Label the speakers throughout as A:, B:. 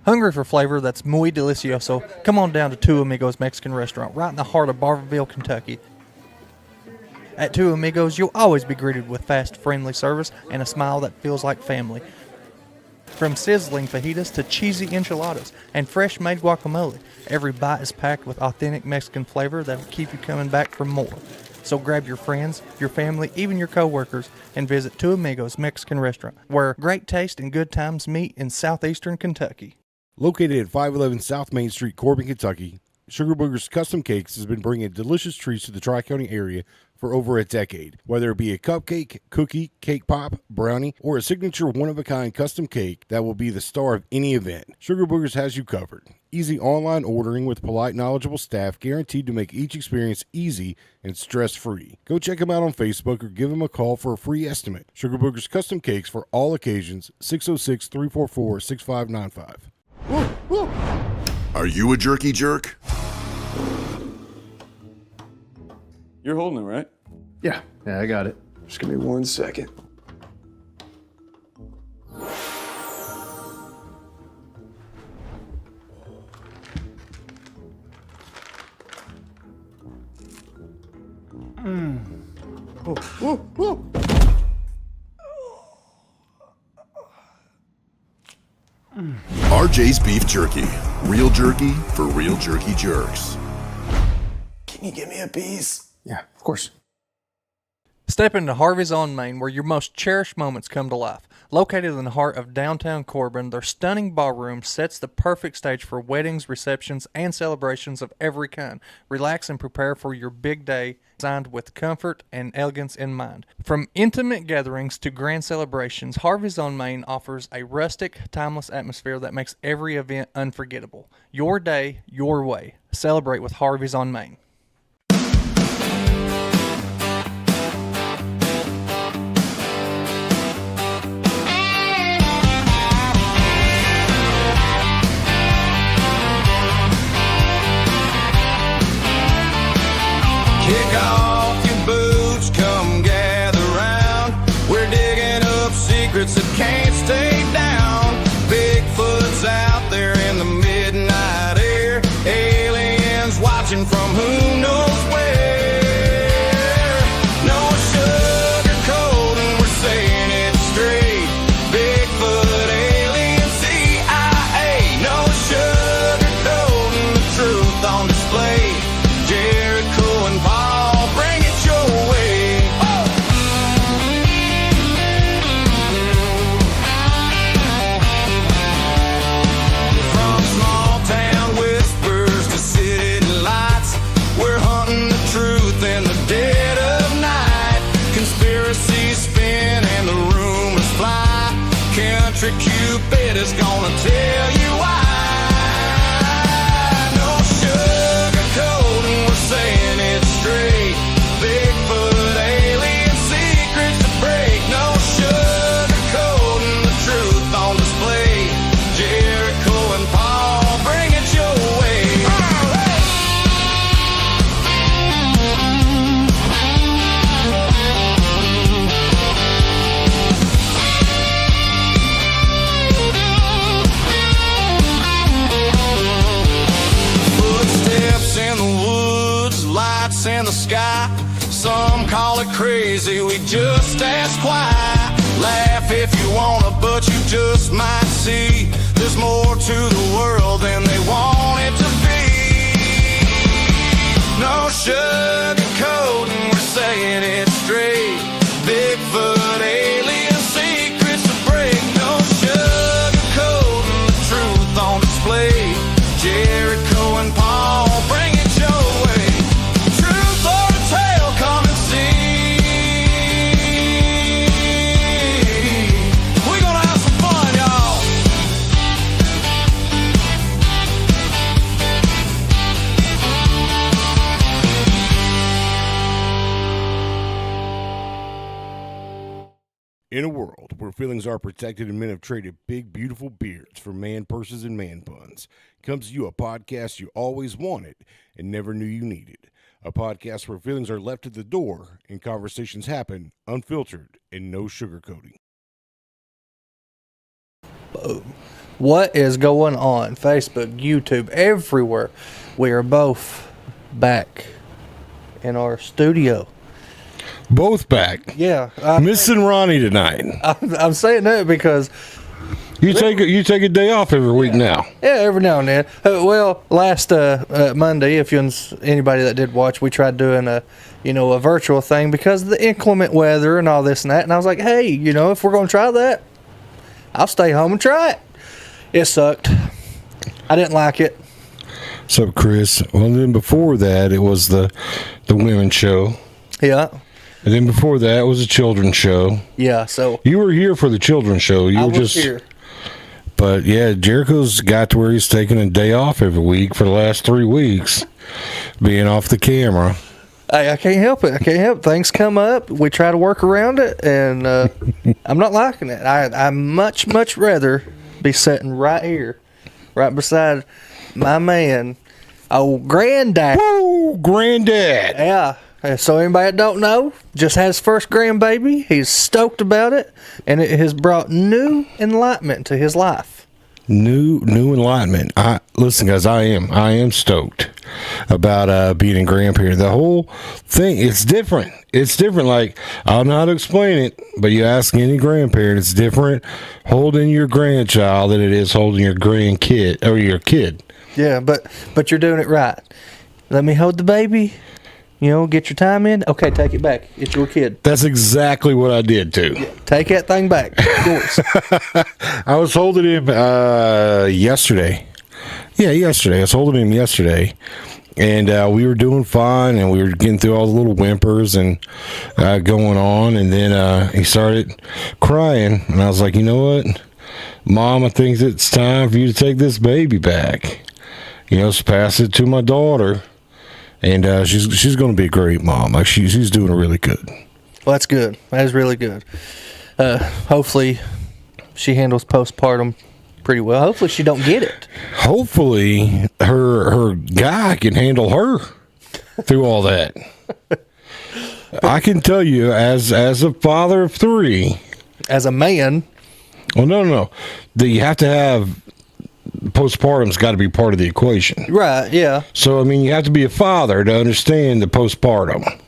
A: Hungry for flavor that's muy delicioso? Come on down to Two Amigos Mexican Restaurant, right in the heart of Barberville, Kentucky. At Two Amigos, you'll always be greeted with fast, friendly service and a smile that feels like family. From sizzling fajitas to cheesy enchiladas and fresh-made guacamole, every bite is packed with authentic Mexican flavor that will keep you coming back for more. So grab your friends, your family, even your co-workers, and visit Two Amigos Mexican Restaurant, where great taste and good times meet in southeastern Kentucky.
B: Located at 511 South Main Street, Corbin, Kentucky, Sugar Booger's Custom Cakes has been bringing delicious treats to the Tri-County area for over a decade. Whether it be a cupcake, cookie, cake pop, brownie, or a signature one-of-a-kind custom cake that will be the star of any event, Sugar Boogers has you covered. Easy online ordering with polite, knowledgeable staff guaranteed to make each experience easy and stress-free. Go check them out on Facebook or give them a call for a free estimate. Sugar Boogers Custom Cakes for all occasions, 606-344-6595. Woo, woo.
C: Are you a jerky jerk?
D: You're holding it, right?
E: Yeah, I got it.
D: Just give me 1 second.
C: RJ's Beef Jerky. Real jerky for real jerky jerks.
D: Can you give me a piece?
E: Yeah, of course.
A: Step into Harvey's on Main, where your most cherished moments come to life. Located in the heart of downtown Corbin, their stunning ballroom sets the perfect stage for weddings, receptions, and celebrations of every kind. Relax and prepare for your big day, designed with comfort and elegance in mind. From intimate gatherings to grand celebrations, Harvey's on Main offers a rustic, timeless atmosphere that makes every event unforgettable. Your day, your way. Celebrate with Harvey's on Main.
F: Kick off your boots, come gather round. We're digging up secrets that can't stay down. Bigfoot's out there in the midnight air. Aliens watching from who knows where. No sugarcoating, we're saying it straight. Bigfoot, alien, CIA. No sugarcoating, the truth on display. Jericho and Paul, bring it your way. From small town whispers to city lights, we're hunting the truth in the dead of night. Conspiracies spin and the rumors fly. Country Cupid is gonna tell you why. No sugarcoating, we're saying it straight. Bigfoot, alien, secrets to break. No sugarcoating, the truth on display. Jericho and Paul, bring it your way. Footsteps in the woods, lights in the sky. Some call it crazy, we just ask why. Laugh if you wanna, but you just might see there's more to the world than they want it to be. No sugarcoating, we're saying it straight. Bigfoot, alien, secrets to break. No sugarcoating, the truth on display. Jericho and Paul, bring it your way. Truth or a tale, come and see. We're gonna have some fun, y'all.
B: In a world where feelings are protected and men have traded big, beautiful beards for man purses and man buns, comes to you a podcast you always wanted and never knew you needed. A podcast where feelings are left at the door and conversations happen unfiltered and no sugarcoating.
A: Boom. What is going on? Facebook, YouTube, everywhere. We are both back in our studio.
B: Both back.
A: Yeah,
B: Missing Ronnie tonight.
A: I'm saying that because
B: You take a day off every week now.
A: yeah, every now and then. Well, last Monday, if anybody that did watch, we tried doing a virtual thing because of the inclement weather and all this and that. And I was like, hey, if we're gonna try that, I'll stay home and try it. It sucked. I didn't like it.
B: So, Chris, well, then before that, it was the women's show.
A: Yeah.
B: And then before that, it was a children's show.
A: Yeah. So
B: You were here for the children's show. You
A: I
B: were
A: was
B: just
A: here.
B: But yeah, Jericho's got to where he's taking a day off every week for the last 3 weeks, being off the camera.
A: I can't help it. Things come up. We try to work around it, and I'm not liking it. I much rather be sitting right here, right beside my man, old granddad.
B: Woo, granddad!
A: Yeah. So anybody that don't know, just had his first grandbaby. He's stoked about it, and it has brought new enlightenment to his life.
B: New enlightenment. Listen, guys, I am stoked about being a grandparent. The whole thing, it's different. It's different. Like, I don't know how to explain it, but you ask any grandparent, it's different holding your grandchild than it is holding your grandkid or your kid.
A: Yeah, but you're doing it right. Let me hold the baby. Get your time in. Okay, take it back. It's your kid.
B: That's exactly what I did too.
A: Take that thing back. Yours.
B: I was holding him yesterday. Yeah, yesterday. I was holding him yesterday. And we were doing fine, and we were getting through all the little whimpers and going on. And then he started crying. And I was like, you know what? Mom, I think it's time for you to take this baby back. So pass it to my daughter. And she's going to be a great mom. Like she's doing really good.
A: Well, that's good. That is really good. Hopefully, she handles postpartum pretty well. Hopefully, she don't get it.
B: Hopefully, her guy can handle her through all that. I can tell you, as a father of 3,
A: As a man,
B: well, no, that you have to have. Postpartum's got to be part of the equation.
A: right? Yeah.
B: So, I mean, you have to be a father to understand the postpartum.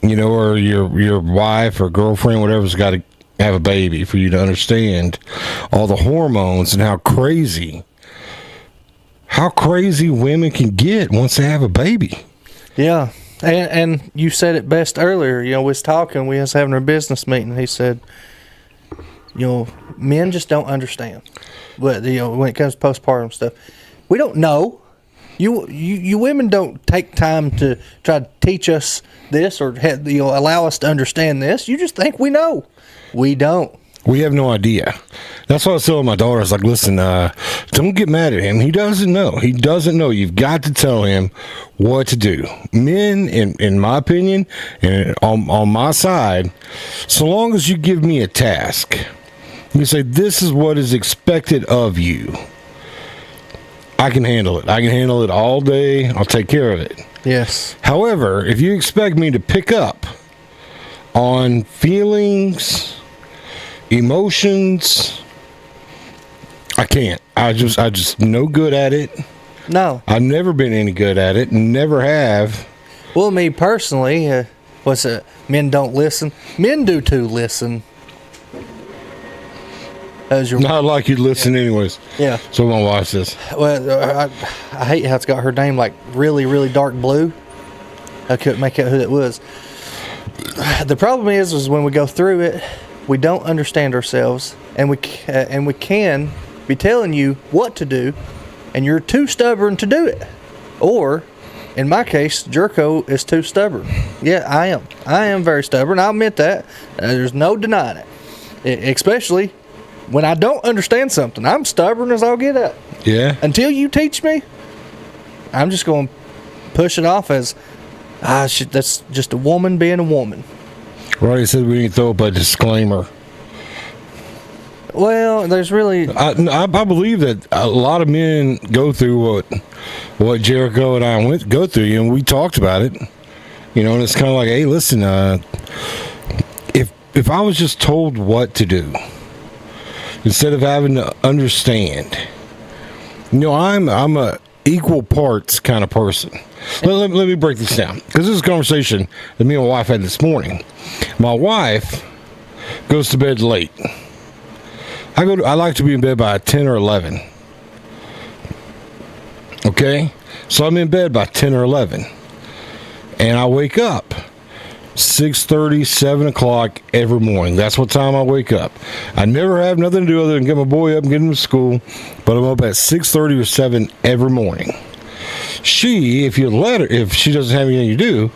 B: Or your wife or girlfriend, whatever's got to have a baby for you to understand all the hormones and how crazy women can get once they have a baby.
A: Yeah. And you said it best earlier. We was talking. We was having a business meeting. He said, men just don't understand. But when it comes to postpartum stuff, we don't know. You women don't take time to try to teach us this or allow us to understand this. You just think we know. We don't.
B: We have no idea. That's what I was telling my daughter. I was like, listen, don't get mad at him. He doesn't know. He doesn't know. You've got to tell him what to do. Men, in my opinion, and on my side, so long as you give me a task, you say, this is what is expected of you, I can handle it. I can handle it all day. I'll take care of it.
A: Yes.
B: However, if you expect me to pick up on feelings, emotions, I can't. I just no good at it.
A: No.
B: I've never been any good at it. Never have.
A: Well, me personally, men don't listen. Men do too listen. As your
B: Not like you'd listen anyways.
A: Yeah.
B: So I'm going to watch this.
A: Well, I hate how it's got her name like really, really dark blue. I couldn't make out who that was. The problem is when we go through it, we don't understand ourselves, and we can be telling you what to do, and you're too stubborn to do it. Or, in my case, Jerko is too stubborn. Yeah, I am. I am very stubborn. I'll admit that. There's no denying it. Especially when I don't understand something. I'm stubborn as I'll get up.
B: Yeah.
A: Until you teach me, I'm just going to push it off as, that's just a woman being a woman.
B: Ronnie said we need to throw up a disclaimer.
A: Well, there's really...
B: I believe that a lot of men go through what Jericho and I go through, and we talked about it. And it's kind of like, hey, listen, if I was just told what to do, instead of having to understand. You know, I'm a equal parts kind of person. Let me break this down, because this is a conversation that me and my wife had this morning. My wife goes to bed late. I like to be in bed by 10 or 11. Okay? So I'm in bed by 10 or 11. And I wake up 6:30, 7 o'clock every morning. That's what time I wake up. I never have nothing to do other than get my boy up and get him to school, but I'm up at 6:30 or 7 every morning. She, if you let her, if she doesn't have anything to do,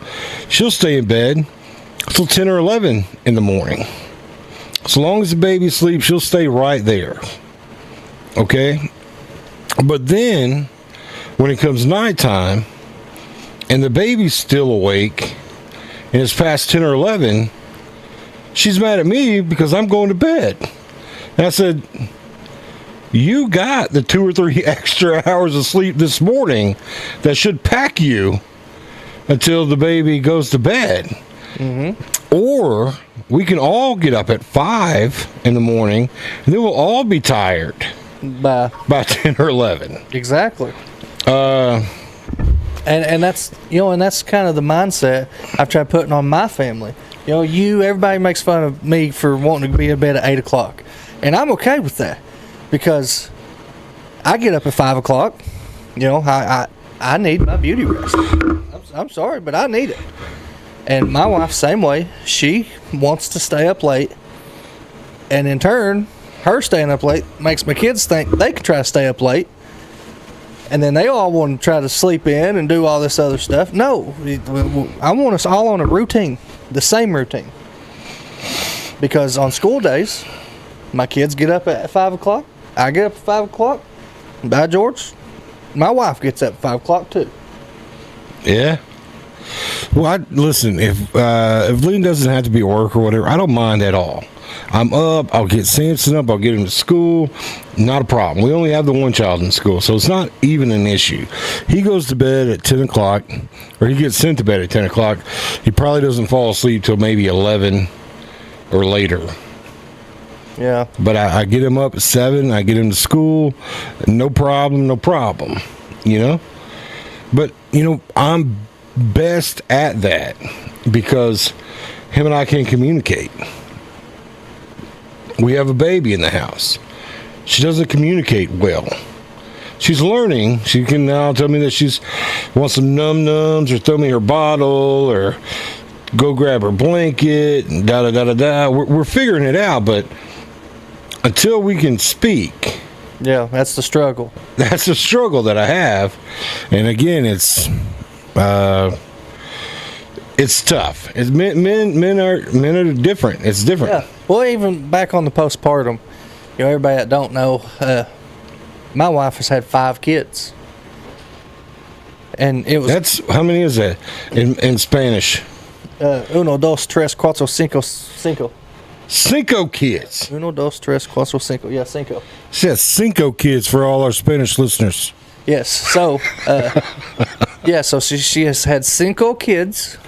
B: she'll stay in bed till 10 or 11 in the morning. So long as the baby sleeps, she'll stay right there. Okay? But then, when it comes nighttime, and the baby's still awake, and it's past 10 or 11, she's mad at me because I'm going to bed. And I said, you got the 2 or 3 extra hours of sleep this morning that should pack you until the baby goes to bed. Mm-hmm. Or we can all get up at 5 in the morning, and then we'll all be tired by 10 or 11.
A: Exactly. And that's, and that's kind of the mindset I've tried putting on my family. Everybody makes fun of me for wanting to be in bed at 8 o'clock. And I'm okay with that, because I get up at 5 o'clock. I need my beauty rest. I'm sorry, but I need it. And my wife, same way. She wants to stay up late. And in turn, her staying up late makes my kids think they can try to stay up late. And then they all want to try to sleep in and do all this other stuff. No, I want us all on a routine, the same routine. Because on school days, my kids get up at 5 o'clock. I get up at 5 o'clock. By George, my wife gets up at 5 o'clock too.
B: Yeah. Well, listen, if Lynn doesn't have to be at work or whatever, I don't mind at all. I'm up, I'll get Samson up, I'll get him to school. Not a problem. We only have the one child in school, so it's not even an issue. He goes to bed at 10 o'clock, or he gets sent to bed at 10 o'clock. He probably doesn't fall asleep till maybe 11 or later.
A: Yeah.
B: But I get him up at 7, I get him to school. No problem. But, I'm best at that because him and I can communicate. We have a baby in the house. She doesn't communicate well. She's learning. She can now tell me that she's wants some num-nums, or throw me her bottle, or go grab her blanket, and da-da-da-da-da. We're figuring it out, but until we can speak...
A: Yeah, that's the struggle.
B: That's the struggle that I have. And again, it's tough. Men are different. It's different.
A: Yeah. Well, even back on the postpartum, everybody that don't know, my wife has had 5 kids, and it was.
B: That's how many is that in Spanish?
A: Uno, dos, tres, cuatro, cinco.
B: 5 kids.
A: Uno, dos, tres, cuatro, cinco. Yeah, cinco.
B: She has 5 kids for all our Spanish listeners.
A: Yes. So, so she has had 5 kids,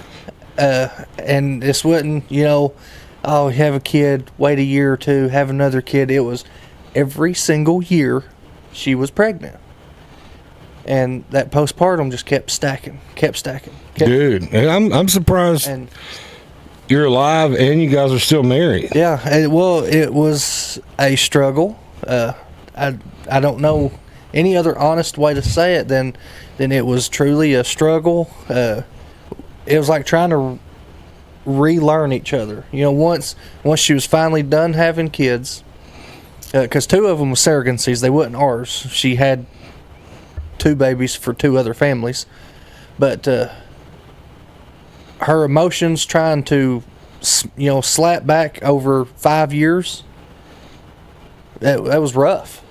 A: and this wasn't, oh, have a kid, wait a year or two, have another kid. It was every single year she was pregnant. And that postpartum just kept stacking.
B: Dude, I'm surprised you're alive and you guys are still married.
A: Yeah, it was a struggle. I don't know any other honest way to say it than it was truly a struggle. It was like trying to relearn each other. Once she was finally done having kids, because 2 of them were surrogacies, they weren't ours. She had 2 babies for 2 other families, but her emotions trying to slap back over 5 years, that was rough.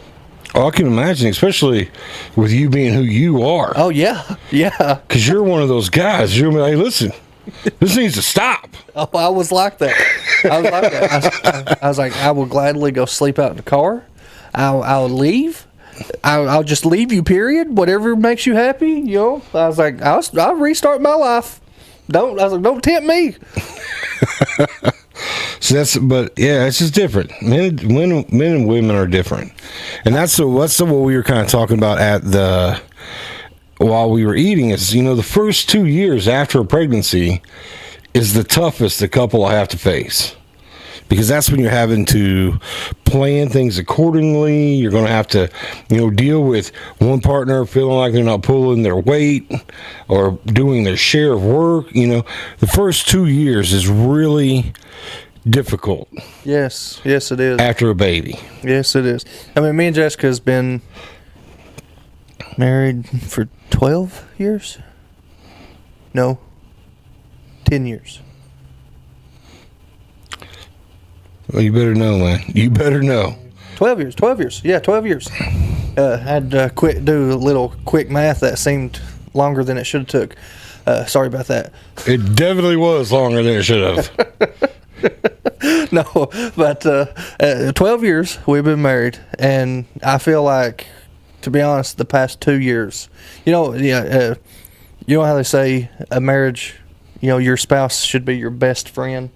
B: Oh, I can imagine, especially with you being who you are.
A: Oh yeah.
B: Because you're one of those guys. You're like, hey, listen, this needs to stop.
A: Oh, I was like that. I was like, I will gladly go sleep out in the car. I'll leave. I'll just leave you. Period. Whatever makes you happy. I was like, I'll restart my life. Don't tempt me.
B: So but yeah, it's just different. Men and women are different, and that's what we were kind of talking about while we were eating. Is the first 2 years after a pregnancy is the toughest the couple will have to face, because that's when you're having to plan things accordingly. You're going to have to, deal with one partner feeling like they're not pulling their weight or doing their share of work. The first 2 years is really difficult.
A: Yes, it is.
B: After a baby.
A: Yes, it is. I mean, me and Jessica's been married for 12 years? No, 10 years.
B: Well, you better know, man. You better know.
A: 12 years. Yeah, 12 years. I had to do a little quick math that seemed longer than it should have took. Sorry about that.
B: It definitely was longer than it should have.
A: No, but 12 years we've been married, and I feel like, to be honest, the past 2 years, you know how they say a marriage, your spouse should be your best friend.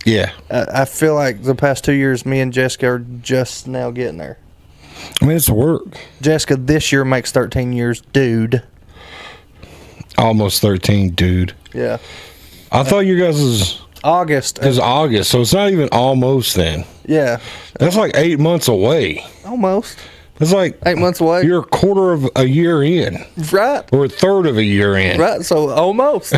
B: Yeah.
A: I feel like the past 2 years, me and Jessica are just now getting there.
B: I mean, it's work.
A: Jessica this year makes 13 years, dude.
B: Almost 13, dude.
A: Yeah.
B: I thought you guys was
A: August.
B: August, so it's not even almost then.
A: Yeah.
B: That's like 8 months away.
A: Almost.
B: It's like
A: 8 months away.
B: You're a quarter of a year in.
A: Right.
B: Or a third of a year in.
A: Right, so almost.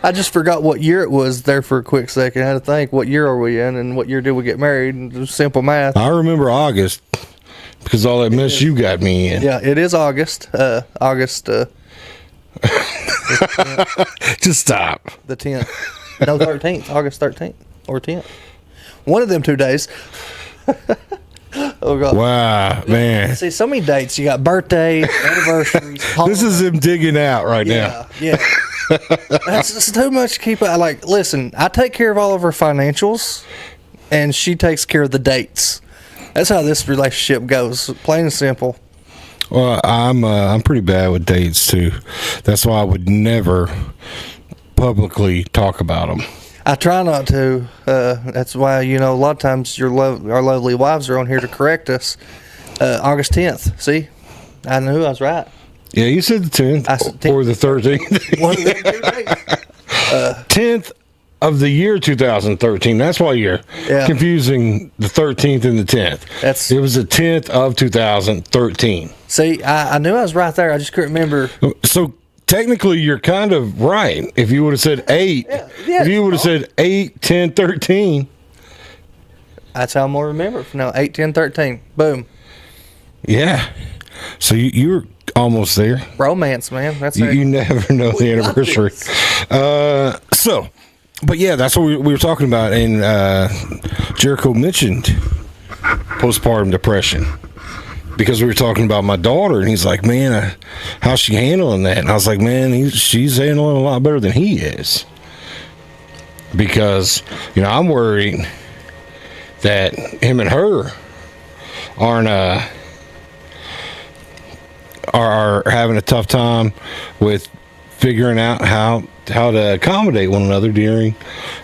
A: I just forgot what year it was there for a quick second. I had to think, what year are we in and what year did we get married? And just simple math.
B: I remember August because all that mess you got me in.
A: Yeah, it is August. August.
B: Just stop.
A: The 10th. No, 13th. August 13th or 10th. One of them 2 days. Oh, God.
B: Wow, man.
A: See, so many dates. You got birthdays, anniversaries.
B: This is him digging out right now.
A: Yeah. That's just too much to keep. Like, listen, I take care of all of her financials, and she takes care of the dates. That's how this relationship goes. Plain and simple.
B: Well, I'm pretty bad with dates too. That's why I would never publicly talk about them.
A: I try not to. That's why, a lot of times our lovely wives are on here to correct us. August 10th. See, I knew I was right.
B: Yeah, you said the 10th,
A: I said 10th.
B: or the 13th.
A: One of them 2 days.
B: 10th of the year 2013. That's why you're confusing the 13th and the 10th. It was the 10th of 2013.
A: See, I knew I was right there. I just couldn't remember.
B: So technically, you're kind of right. If you would have said 8, if you would have said 8, 10, 13.
A: That's how I'm going to remember. No, 8, 10, 13. Boom.
B: Yeah. So you were almost there.
A: Romance, man. That's
B: you never know the anniversary. But yeah, that's what we were talking about. And Jericho mentioned postpartum depression because we were talking about my daughter, and he's like, "Man, how's she handling that?" And I was like, "Man, she's handling a lot better than he is." Because I'm worried that him and her are having a tough time with figuring out how to accommodate one another during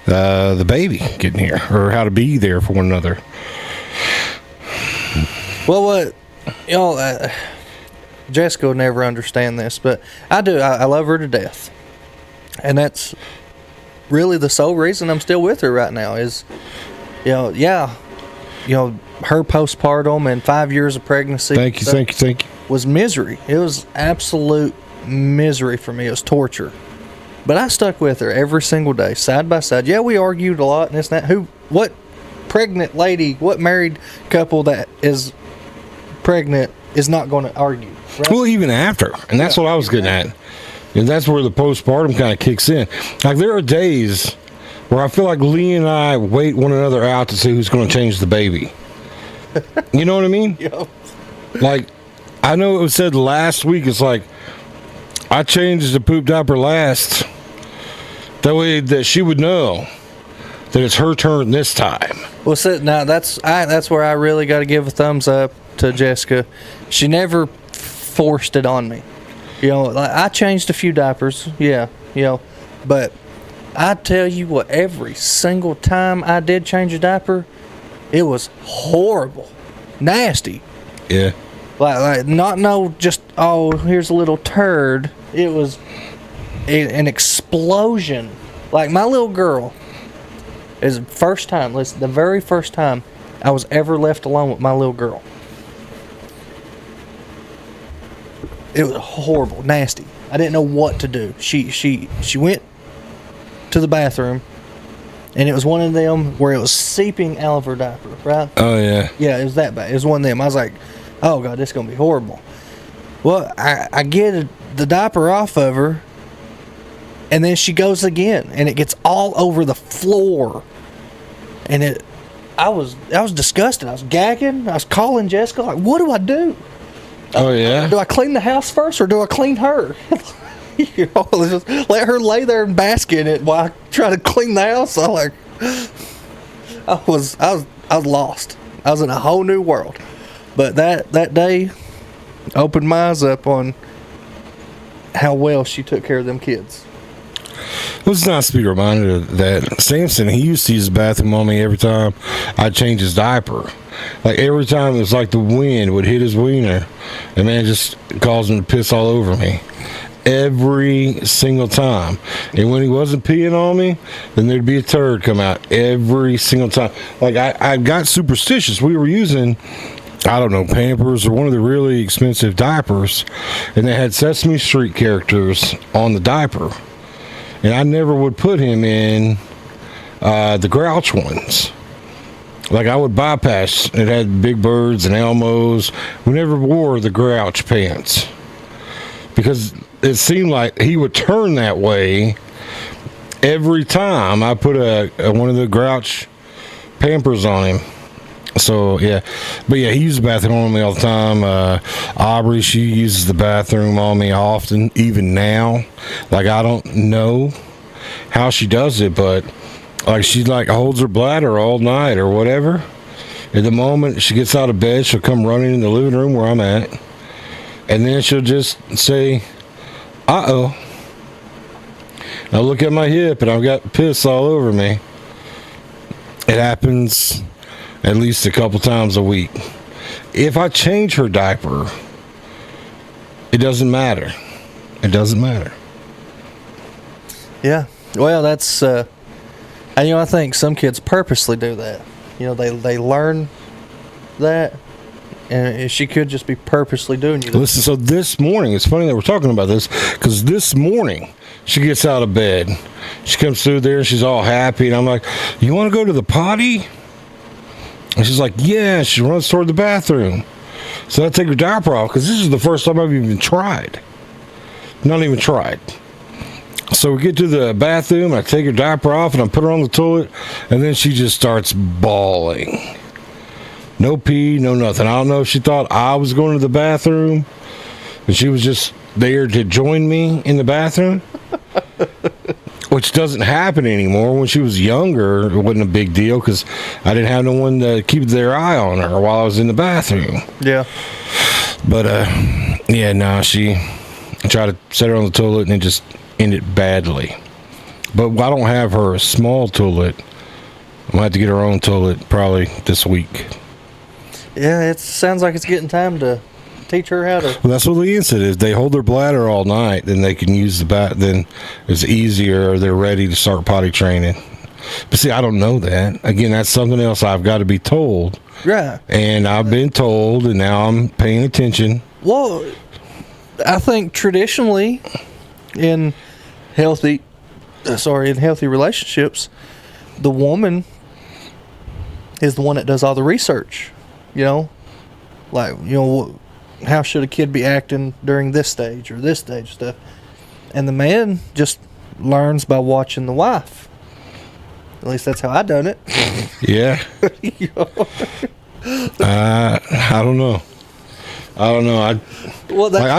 B: the baby getting here, or how to be there for one another.
A: Well, Jessica will never understand this, but I do. I love her to death, and that's really the sole reason I'm still with her right now. Is her postpartum and 5 years of pregnancy.
B: Thank you.
A: Was misery. It was absolute misery for me. It was torture. But I stuck with her every single day, side by side. Yeah, we argued a lot and this and that. What pregnant lady, what married couple that is pregnant is not going to argue? Right?
B: Well, even after. And that's what I was getting at. And that's where the postpartum kind of kicks in. Like, there are days where I feel like Lee and I wait one another out to see who's going to change the baby. You know what I mean?
A: Yep.
B: Like, I know it was said last week, it's like, I changed the poop diaper last. That way that she would know that it's her turn this time.
A: Well, now that's where I really got to give a thumbs up to Jessica. She never forced it on me. I changed a few diapers, but I tell you what, every single time I did change a diaper, it was horrible, nasty.
B: Yeah.
A: Like not no just, oh, here's a little turd. It was an explosion. Like my little girl is the very first time I was ever left alone with my little girl. It was horrible, nasty. I didn't know what to do. She went to the bathroom, and it was one of them where it was seeping out of her diaper, right?
B: Oh, yeah.
A: Yeah, it was that bad. It was one of them. I was like, oh, God, this is going to be horrible. Well, I get the diaper off of her, and then she goes again, and it gets all over the floor. And I was disgusted. I was gagging. I was calling Jessica, like, what do I do?
B: Oh, yeah?
A: Do I clean the house first, or do I clean her? You know, just let her lay there and bask in it while I try to clean the house. I was lost. I was in a whole new world. But that day opened my eyes up on how well she took care of them kids.
B: It was nice to be reminded of that. Samson, he used to use the bathroom on me every time I changed his diaper. Like every time it was like the wind would hit his wiener, and man, just caused him to piss all over me. Every single time. And when he wasn't peeing on me, then there'd be a turd come out every single time. Like I got superstitious. We were using, I don't know, Pampers or one of the really expensive diapers, and they had Sesame Street characters on the diaper. And I never would put him in the Grouch ones. Like I would bypass. It had Big Birds and Elmos. We never wore the Grouch pants because it seemed like he would turn that way every time I put one of the Grouch Pampers on him. So yeah, but yeah, he used the bathroom on me all the time. Aubrey, she uses the bathroom on me often, even now. Like I don't know how she does it, but like she like holds her bladder all night or whatever. At the moment she gets out of bed, she'll come running in the living room where I'm at, and then she'll just say, "Uh-oh." I look at my hip and I've got piss all over me. It happens at least a couple times a week. If I change her diaper, it doesn't matter. It doesn't matter.
A: Yeah. Well, that's and I think some kids purposely do that. They learn that, and she could just be purposely doing it.
B: Listen, so this morning, it's funny that we're talking about this, because this morning she gets out of bed. She comes through there and she's all happy, and I'm like, "You want to go to the potty?" And she's like, "Yeah." She runs toward the bathroom. So I take her diaper off, because this is the first time I've even tried. Not even tried. So we get to the bathroom, I take her diaper off, and I put her on the toilet, and then she just starts bawling. No pee, no nothing. I don't know if she thought I was going to the bathroom, and she was just there to join me in the bathroom. Which doesn't happen anymore. When she was younger, it wasn't a big deal because I didn't have no one to keep their eye on her while I was in the bathroom.
A: Yeah.
B: But, yeah, no, she tried to set her on the toilet and it just ended badly. But I don't have her a small toilet. I'm going to have to get her own toilet probably this week.
A: Yeah, it sounds like it's getting time to teach her how to.
B: Well, that's what Leanne said. Is they hold their bladder all night, then they can use the then it's easier. They're ready to start potty training. But see, I don't know that. Again, that's something else I've got to be told.
A: Right.
B: And I've been told, and now I'm paying attention.
A: Well, I think traditionally in healthy relationships, the woman is the one that does all the research. How should a kid be acting during this stage or this stage stuff? And the man just learns by watching the wife. At least that's how I done it.
B: Yeah. I don't know. I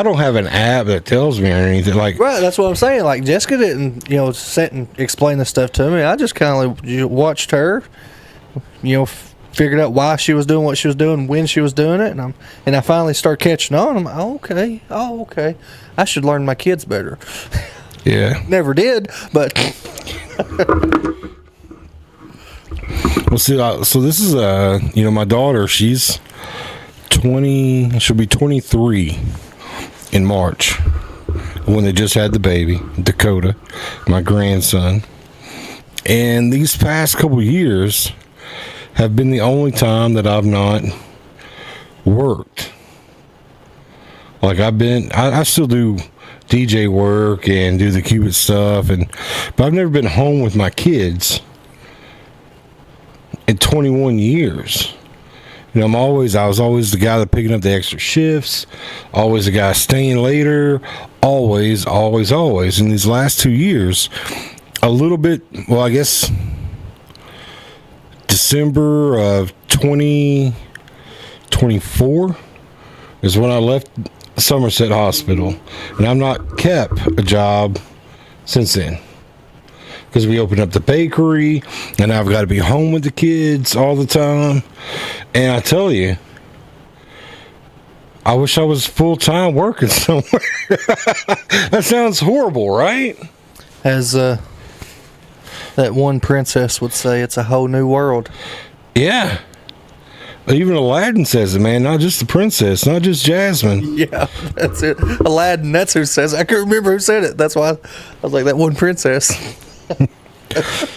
B: don't have an app that tells me or anything. Like,
A: right, that's what I'm saying. Like Jessica didn't, sit and explain this stuff to me. I just kind of watched her, figured out why she was doing what she was doing, when she was doing it, and I finally start catching on. I'm like, okay. I should learn my kids better.
B: Yeah.
A: Never did, but
B: Well, see, so this is my daughter. She's 20. She'll be 23 in March when they just had the baby, Dakota, my grandson. And these past couple years have been the only time that I've not worked. Like I still do DJ work and do the Cupid stuff, but I've never been home with my kids in 21 years. You know, I was always the guy that picking up the extra shifts, always the guy staying later, always. In these last 2 years, a little bit, well, I guess December of 2024 is when I left Somerset Hospital, and I've not kept a job since then. Because we opened up the bakery, and I've got to be home with the kids all the time. And I tell you, I wish I was full-time working somewhere. That sounds horrible, right?
A: As that one princess would say, it's a whole new world.
B: Yeah. Even Aladdin says it, man. Not just the princess, not just Jasmine.
A: Yeah, that's it. Aladdin, that's who says it. I can't remember who said it. That's why I was like, that one princess.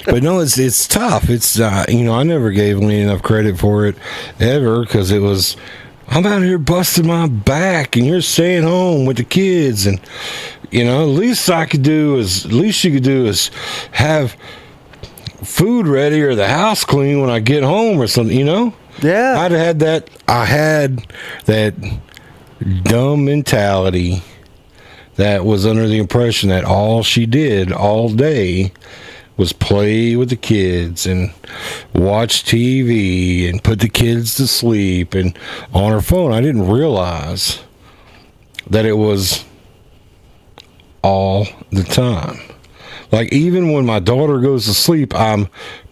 B: But no, it's tough. It's I never gave Lee enough credit for it ever, because it was, I'm out here busting my back and you're staying home with the kids, and the least you could do is have food ready or the house clean when I get home or something.
A: Yeah,
B: I had that dumb mentality that was under the impression that all she did all day was play with the kids and watch TV and put the kids to sleep and on her phone. I didn't realize that it was all the time. Like, even when my daughter goes to sleep, I'm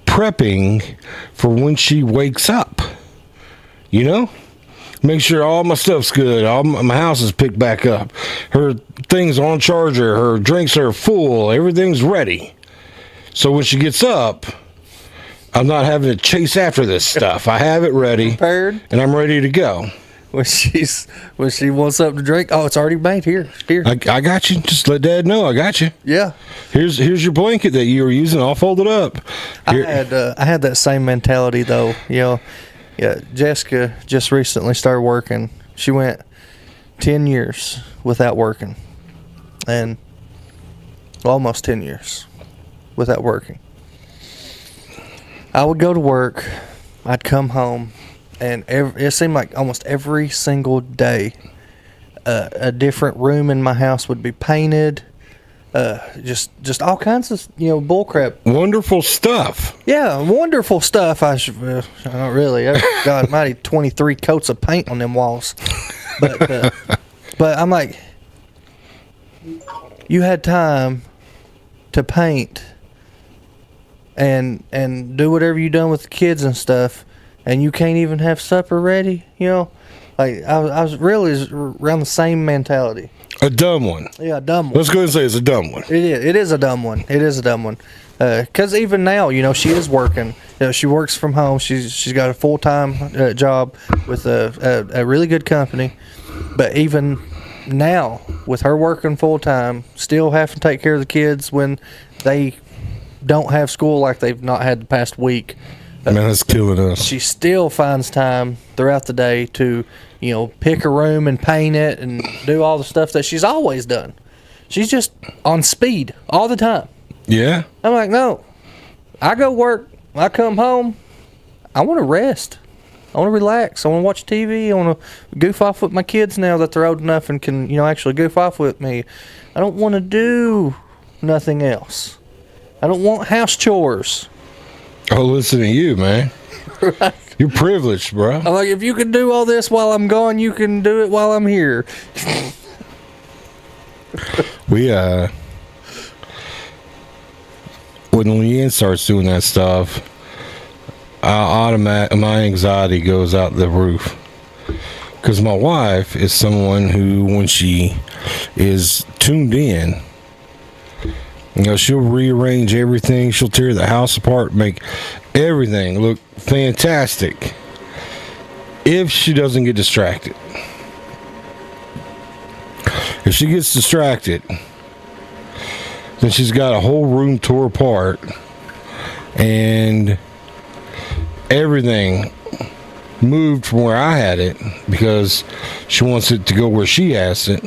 B: prepping for when she wakes up. Make sure all my stuff's good. All my house is picked back up. Her things are on charger. Her drinks are full. Everything's ready. So when she gets up, I'm not having to chase after this stuff. I have it ready,
A: prepared,
B: and I'm ready to go.
A: When she wants something to drink, oh, it's already made. Here.
B: I got you. Just let Dad know I got you.
A: Yeah.
B: Here's your blanket that you were using. I'll fold it up. Here.
A: I had that same mentality though. Yeah, Jessica just recently started working. She went 10 years without working, and almost 10 years without working. I would go to work, I'd come home, and it seemed like almost every single day, a different room in my house would be painted. Just all kinds of bull crap.
B: Wonderful stuff.
A: Yeah, wonderful stuff. I don't really. God almighty, 23 coats of paint on them walls. But I'm like, you had time to paint and do whatever you done with the kids and stuff, and you can't even have supper ready. Like I was really around the same mentality.
B: A dumb one.
A: Yeah, a dumb one.
B: Let's go ahead and say it's a dumb one.
A: It is a dumb one. It is a dumb one. Because even now, she is working. She works from home. She's got a full-time job with a really good company. But even now, with her working full-time, still having to take care of the kids when they don't have school like they've not had the past week.
B: Man, that's killing us.
A: She still finds time throughout the day to pick a room and paint it and do all the stuff that she's always done. She's just on speed all the time.
B: Yeah.
A: I'm like, no. I go work. I come home. I want to rest. I want to relax. I want to watch TV. I want to goof off with my kids now that they're old enough and can, actually goof off with me. I don't want to do nothing else. I don't want house chores.
B: Oh, listen to you, man.
A: Right.
B: You're privileged, bro.
A: I'm like, if you can do all this while I'm gone, you can do it while I'm here.
B: We when Leanne starts doing that stuff, my anxiety goes out the roof. Because my wife is someone who, when she is tuned in, You know, she'll rearrange everything. She'll tear the house apart, make everything look fantastic if she doesn't get distracted. If she gets distracted, then she's got a whole room tore apart and everything moved from where I had it because she wants it to go where she has it.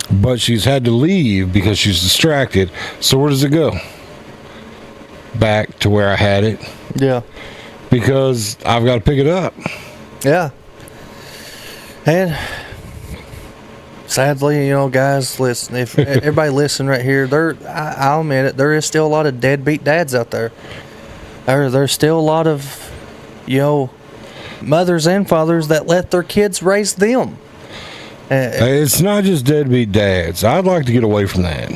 B: But she's had to leave because she's distracted. So where does it go? Back to where I had it.
A: Yeah.
B: Because I've got to pick it up.
A: Yeah. And sadly, guys, listen, if everybody listen right here, I'll admit it, there is still a lot of deadbeat dads out there. There's still a lot of, mothers and fathers that let their kids raise them.
B: It's not just deadbeat dads. I'd like to get away from that.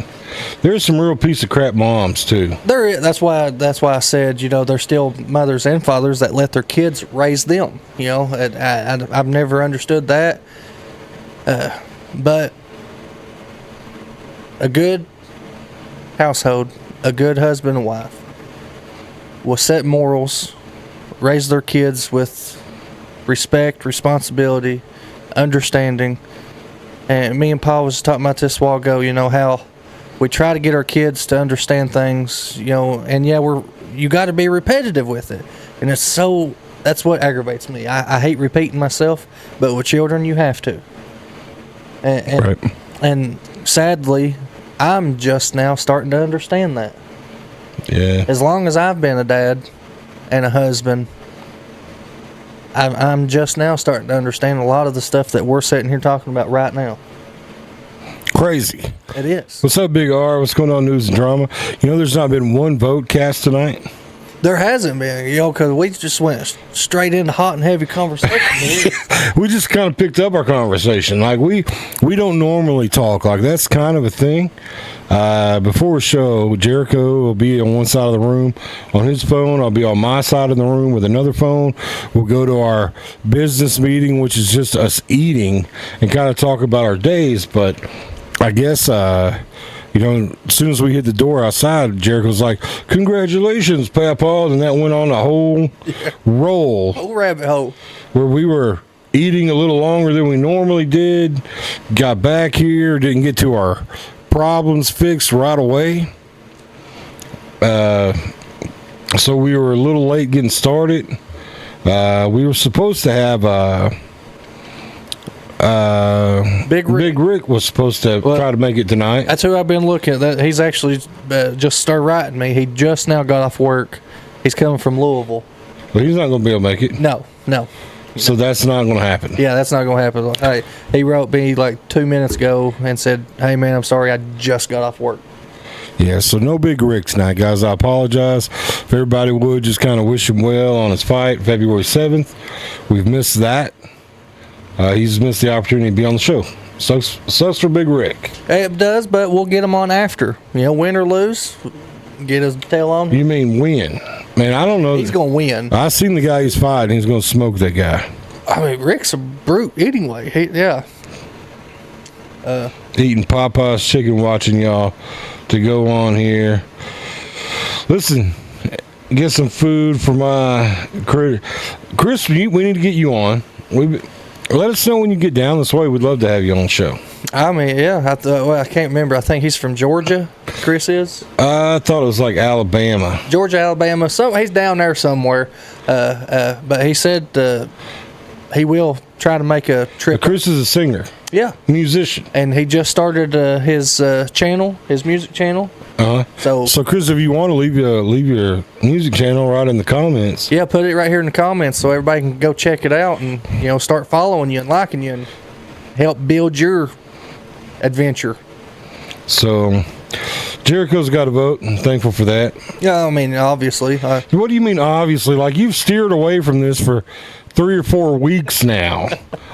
B: There's some real piece of crap moms too.
A: That's why I said, there's still mothers and fathers that let their kids raise them. I've never understood that. But a good household, a good husband and wife will set morals, raise their kids with respect, responsibility, understanding. And me and Paul was talking about this a while ago, how we try to get our kids to understand things, and you got to be repetitive with it. And that's what aggravates me. I hate repeating myself, but with children, you have to.
B: Right.
A: And sadly, I'm just now starting to understand that.
B: Yeah.
A: As long as I've been a dad and a husband, I'm just now starting to understand a lot of the stuff that we're sitting here talking about right now.
B: Crazy.
A: It is.
B: What's up, Big R? What's going on, news and drama? There's not been one vote cast tonight.
A: There hasn't been, because we just went straight into hot and heavy conversation.
B: We just kind of picked up our conversation. Like, we don't normally talk. Like, that's kind of a thing. Before a show, Jericho will be on one side of the room on his phone. I'll be on my side of the room with another phone. We'll go to our business meeting, which is just us eating and kind of talk about our days. But I guess, as soon as we hit the door outside, Jericho's like, "Congratulations, Papa," and that went on a whole roll.
A: Whole rabbit hole.
B: Where we were eating a little longer than we normally did. Got back here, didn't get to our problems fixed right away. So we were a little late getting started. We were supposed to have
A: Big
B: Rick was supposed to try to make it tonight.
A: That's who I've been looking at. He's actually just started writing me. He just now got off work. He's coming from Louisville.
B: But he's not going to be able to make it.
A: No.
B: So that's not going to happen.
A: Yeah, that's not going to happen. Hey, he wrote me like 2 minutes ago and said, "Hey, man, I'm sorry. I just got off work."
B: Yeah, so no Big Rick tonight, guys. I apologize. If everybody would just kind of wish him well on his fight, February 7th. We've missed that. He's missed the opportunity to be on the show. Sucks for Big Rick.
A: It does, but we'll get him on after. Win or lose, get his tail on.
B: You mean win? Man, I don't know.
A: He's going to win.
B: I seen the guy he's fighting. He's going to smoke that guy.
A: I mean, Rick's a brute anyway. Yeah.
B: Eating Popeye's chicken, watching y'all to go on here. Listen, get some food for my Chris. We need to get you on. Let us know when you get down this way. We'd love to have you on the show.
A: I mean, yeah. I can't remember. I think he's from Georgia. Chris is.
B: I thought it was like Alabama.
A: Georgia, Alabama. So he's down there somewhere. But he said he will try to make a trip.
B: Chris is a singer.
A: Yeah.
B: Musician.
A: And he just started his channel, his music channel.
B: So Chris, if you want to leave your music channel right in the comments.
A: Yeah, put it right here in the comments so everybody can go check it out and start following you and liking you and help build your adventure.
B: So Jericho's got a vote. I'm thankful for that.
A: Yeah, I mean, obviously.
B: What do you mean, obviously? Like, you've steered away from this for 3 or 4 weeks now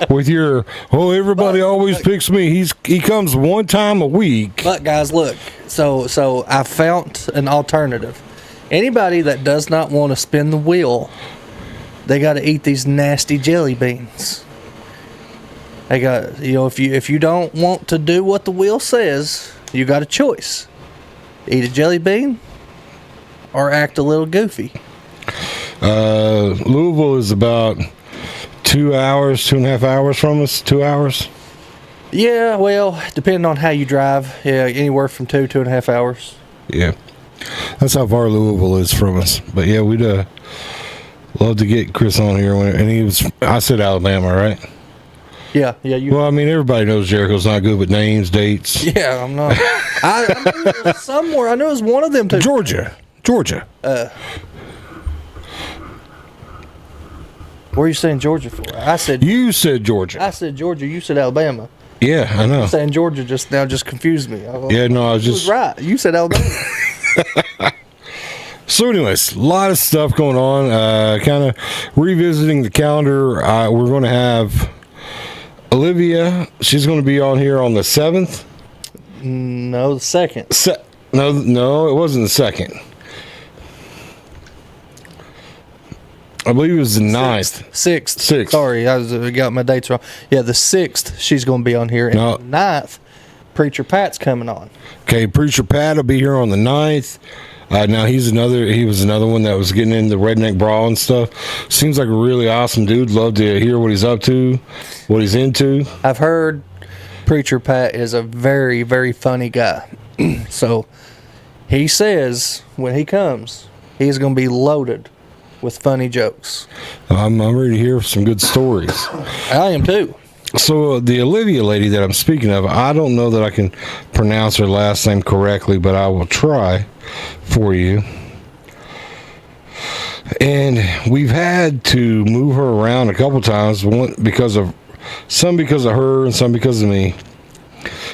B: with your, everybody always picks me. He comes one time a week.
A: But guys, look, so I found an alternative. Anybody that does not want to spin the wheel, they got to eat these nasty jelly beans. They got, if you don't want to do what the wheel says, you got a choice. Eat a jelly bean or act a little goofy?
B: Louisville is about 2 hours, 2.5 hours from us. 2 hours.
A: Yeah, well, depending on how you drive, yeah, anywhere from 2.5 hours.
B: Yeah, that's how far Louisville is from us. But yeah, we'd love to get Chris on here. I said Alabama, right?
A: Yeah, you.
B: Well, I mean, everybody knows Jericho's not good with names, dates.
A: Yeah, I'm not. I knew it was somewhere. I knew it was one of them two.
B: Georgia.
A: Where are you saying Georgia for?
B: You said Georgia.
A: I said Georgia. You said Alabama.
B: Yeah, I know.
A: Saying Georgia just confused me.
B: Yeah, no, I was just
A: right. You said Alabama.
B: So anyways, a lot of stuff going on. Kind of revisiting the calendar. We're going to have Olivia. She's going to be on here on the 7th.
A: No, the 2nd.
B: No, it wasn't the 2nd. I believe it was the 9th.
A: 6th. Sorry, I got my dates wrong. Yeah, the 6th, she's going to be on here. And
B: No.
A: the 9th, Preacher Pat's coming on.
B: Okay, Preacher Pat will be here on the 9th. Now he was another one that was getting into redneck brawl and stuff. Seems like a really awesome dude. Love to hear what he's up to, what he's into.
A: I've heard Preacher Pat is a very, very funny guy. So he says when he comes, he's going to be loaded with funny jokes.
B: I'm ready to hear some good stories.
A: I am too.
B: So the Olivia lady that I'm speaking of, I don't know that I can pronounce her last name correctly, but I will try for you. And we've had to move her around a couple times, because of her and some because of me.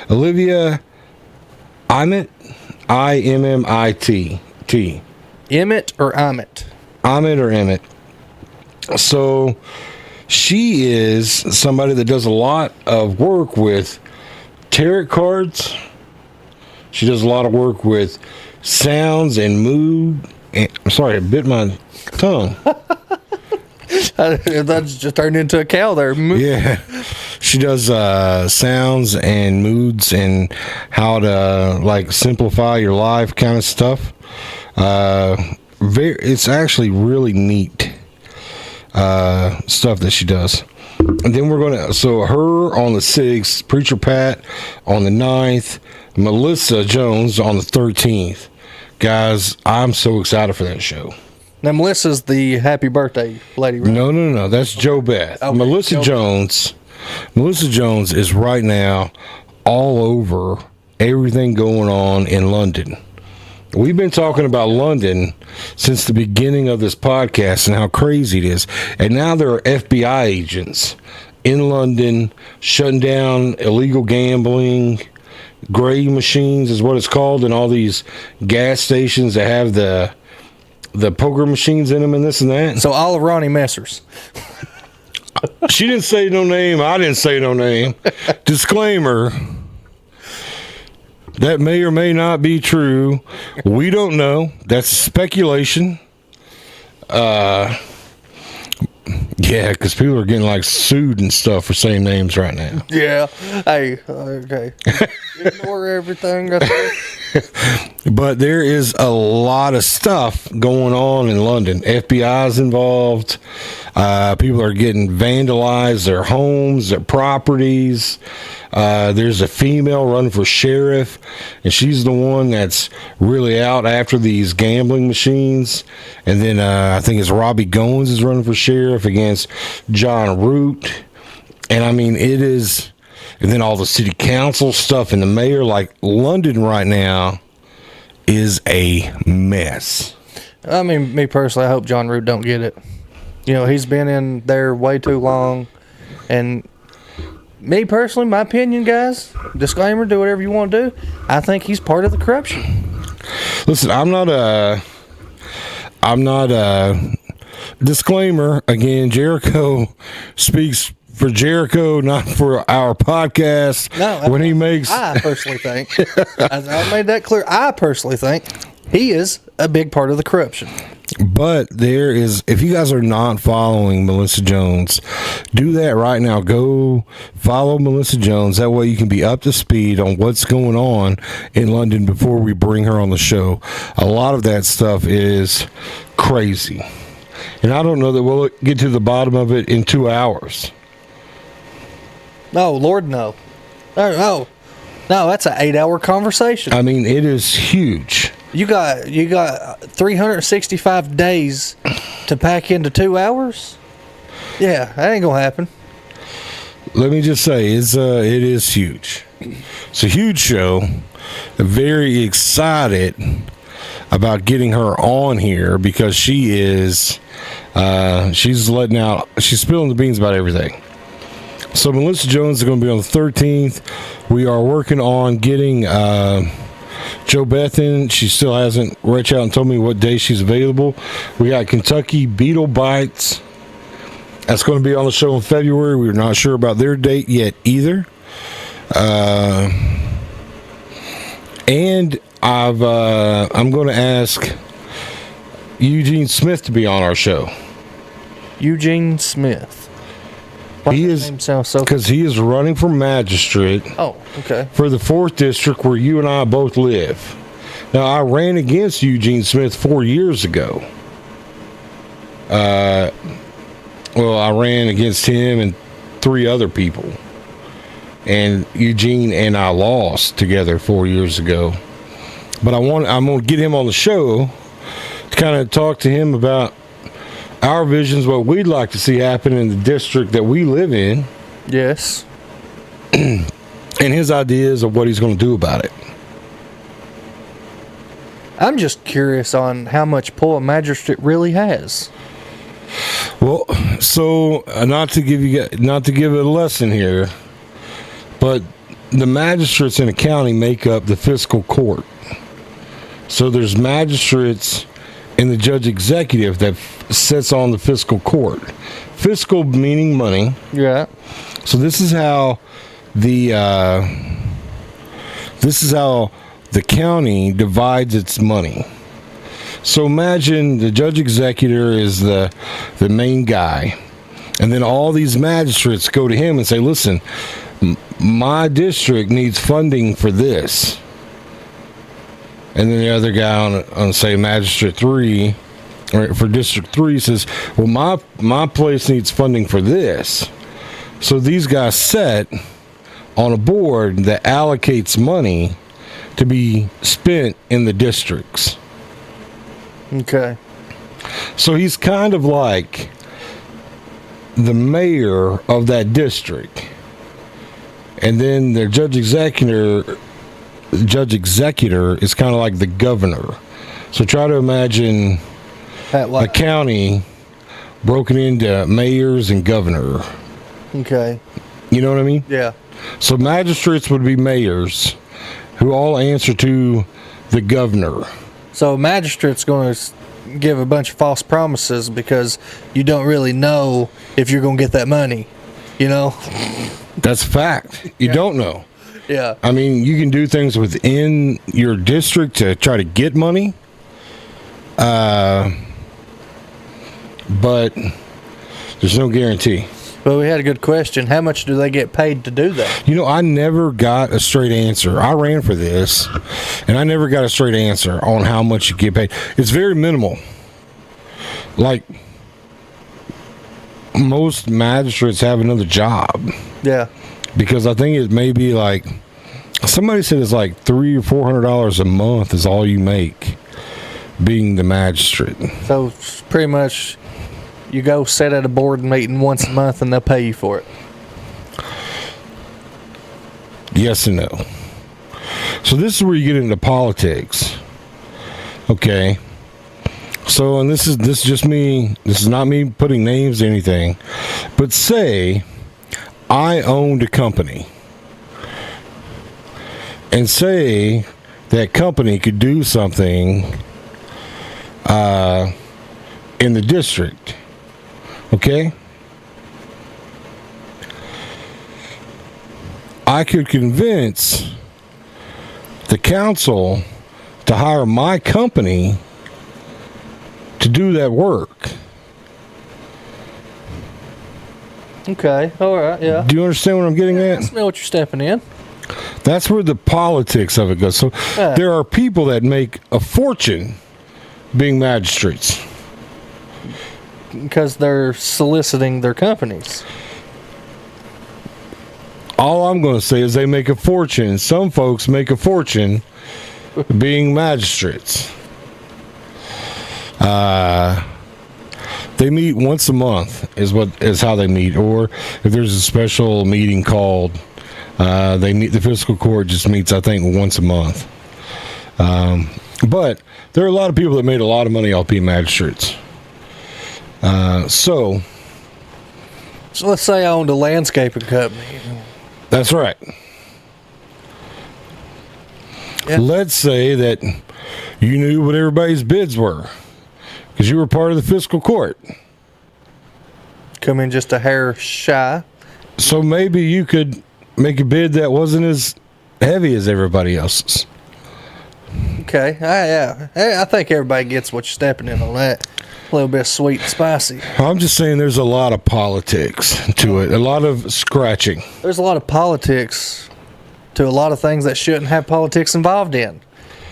B: Olivia Immitt, I-M-M-I-T-T.
A: Emmett or Emmett?
B: Ahmed or Emmett. So she is somebody that does a lot of work with tarot cards. She does a lot of work with sounds and mood. I'm sorry, I bit my tongue.
A: That's just turned into a cow there.
B: Yeah. She does sounds and moods and how to simplify your life kind of stuff. It's actually really neat stuff that she does. And then so her on the 6th, Preacher Pat on the 9th, Melissa Jones on the 13th. Guys, I'm so excited for that show.
A: Now, Melissa's the happy birthday lady, right?
B: No. That's Joe Beth.
A: Okay,
B: Melissa Jones is right now all over everything going on in London. We've been talking about London since the beginning of this podcast and how crazy it is. And now there are FBI agents in London shutting down illegal gambling. Gray machines is what it's called, and all these gas stations that have the poker machines in them and this and that.
A: So all of Ronnie Messers.
B: She didn't say no name. I didn't say no name. Disclaimer. That may or may not be true. We don't know. That's speculation. Yeah, because people are getting sued and stuff for saying names right now.
A: Yeah. Hey, okay. Ignore everything I said.
B: But there is a lot of stuff going on in London. FBI's involved. People are getting vandalized, their homes, their properties. There's a female running for sheriff, and she's the one that's really out after these gambling machines. And then I think it's Robbie Goins is running for sheriff against John Root. And I mean, it is. And then all the city council stuff and the mayor, London right now is a mess.
A: I mean, me personally, I hope John Root don't get it. You know, he's been in there way too long. And me personally, my opinion, guys, disclaimer, do whatever you want to do. I think he's part of the corruption.
B: Listen, I'm not a disclaimer. Again, Jericho speaks for Jericho, not for our podcast.
A: No,
B: when he makes,
A: I personally think, I made that clear. I personally think he is a big part of the corruption.
B: But there is, if you guys are not following Melissa Jones, do that right now. Go follow Melissa Jones. That way you can be up to speed on what's going on in London before we bring her on the show. A lot of that stuff is crazy. And I don't know that we'll get to the bottom of it in 2 hours.
A: No, Lord, no. No, that's an 8-hour conversation.
B: I mean, it is huge.
A: You got 365 days to pack into 2 hours? Yeah, that ain't gonna happen.
B: Let me just say, it is huge. It's a huge show. I'm very excited about getting her on here because she is, she's spilling the beans about everything. So Melissa Jones is going to be on the 13th. We are working on getting Joe Bethan. She still hasn't reached out and told me what day she's available. We got Kentucky Beetle Bites. That's going to be on the show in February. We're not sure about their date yet either. And I'm going to ask Eugene Smith to be on our show.
A: Eugene Smith. Why
B: He
A: does
B: is
A: that name sound so?
B: because he is running for magistrate
A: Oh, okay.
B: for the 4th district where you and I both live. Now, I ran against Eugene Smith 4 years ago. I ran against him and 3 other people. And Eugene and I lost together 4 years ago. But I'm going to get him on the show to kind of talk to him about our visions, what we'd like to see happen in the district that we live in,
A: Yes.
B: and his ideas of what he's going to do about it.
A: I'm just curious on how much pull a magistrate really has.
B: Well, so not to give it a lesson here, but the magistrates in a county make up the fiscal court. So there's magistrates and the judge executive that sits on the fiscal court. Fiscal meaning money.
A: Yeah.
B: So this is how the county divides its money. So imagine the judge executor is the main guy, and then all these magistrates go to him and say, "Listen, my district needs funding for this." And then the other guy on say Magistrate 3, or for District 3 says, well, my place needs funding for this. So these guys set on a board that allocates money to be spent in the districts.
A: Okay.
B: So he's kind of like the mayor of that district. And then their judge executor is kind of like the governor. So try to imagine a county broken into mayors and governor.
A: Okay.
B: You know what I mean?
A: Yeah.
B: So magistrates would be mayors who all answer to the governor.
A: So a magistrate's going to give a bunch of false promises because you don't really know if you're going to get that money. You know?
B: That's a fact. You don't know.
A: Yeah.
B: I mean, you can do things within your district to try to get money. But there's no guarantee.
A: Well, we had a good question. How much do they get paid to do that?
B: You know, I never got a straight answer. I ran for this, and I never got a straight answer on how much you get paid. It's very minimal. Like, most magistrates have another job.
A: Yeah.
B: Because I think it may be like, somebody said it's like $300 or $400 a month is all you make being the magistrate.
A: So it's pretty much you go sit at a board meeting once a month and they'll pay you for it.
B: Yes and no. So this is where you get into politics. Okay. So, and this is just me. This is not me putting names or anything. But say I owned a company, and say that company could do something in the district. Okay? I could convince the council to hire my company to do that work.
A: Okay. All right. Yeah.
B: Do you understand what I'm getting
A: I
B: at?
A: know what you're stepping in.
B: That's where the politics of it goes. So
A: Yeah.
B: there are people that make a fortune being magistrates.
A: Because they're soliciting their companies.
B: All I'm going to say is they make a fortune. Some folks make a fortune being magistrates. They meet once a month is how they meet, or if there's a special meeting called, they meet. The fiscal court just meets, I think, once a month. But there are a lot of people that made a lot of money off being magistrates. So
A: So let's say I owned a landscaping company.
B: that's right.
A: Yeah.
B: Let's say that you knew what everybody's bids were because you were part of the fiscal court.
A: Come in just a hair shy.
B: So maybe you could make a bid that wasn't as heavy as everybody else's.
A: Okay. Yeah. Hey, I think everybody gets what you're stepping in on that. A little bit sweet and spicy.
B: I'm just saying there's a lot of politics to it, a lot of scratching.
A: There's a lot of politics to a lot of things that shouldn't have politics involved in.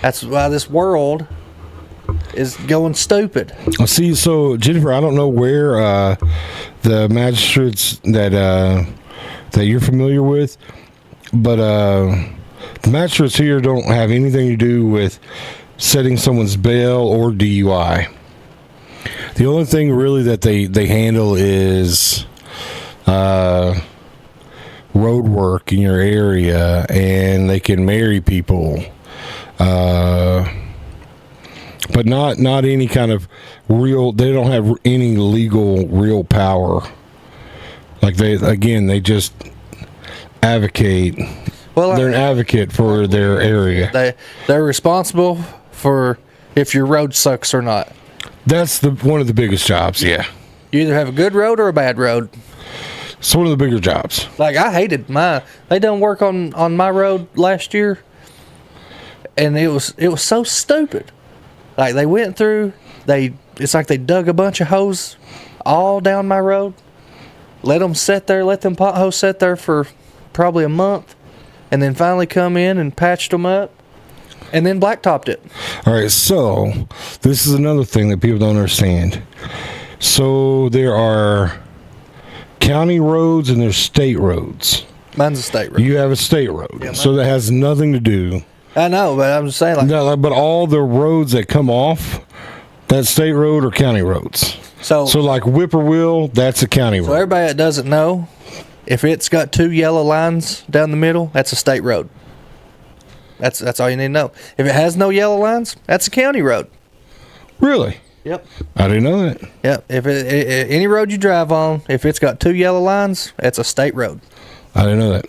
A: That's why this world is going stupid.
B: See, so Jennifer, I don't know where the magistrates that you're familiar with, but the magistrates here don't have anything to do with setting someone's bail or DUI. The only thing really that they handle is road work in your area, and they can marry people, but not any kind of real. They don't have any legal real power. Like they just advocate.
A: Well,
B: They're an advocate for their area.
A: they're responsible for if your road sucks or not.
B: That's one of the biggest jobs. Yeah,
A: You either have a good road or a bad road.
B: it's one of the bigger jobs.
A: Like I hated they done work on my road last year, and it was so stupid. Like they went through, it's like they dug a bunch of holes all down my road, let them potholes sit there for probably a month, and then finally come in and patched them up, and then blacktopped it.
B: All right, so this is another thing that people don't understand. So there are county roads and there's state roads.
A: Mine's a state road.
B: You have a state road,
A: Yeah,
B: so that has nothing to do.
A: I know, but I'm just saying, like,
B: No, but all the roads that come off that state road are county roads.
A: so
B: like Whippoorwill, that's a county
A: for
B: road.
A: everybody that doesn't know, if it's got 2 yellow lines down the middle, that's a state road. That's all you need to know. If it has no yellow lines, that's a county road.
B: Really?
A: Yep.
B: I didn't know that.
A: Yep. If any road you drive on, if it's got 2 yellow lines, it's a state road.
B: I didn't know that.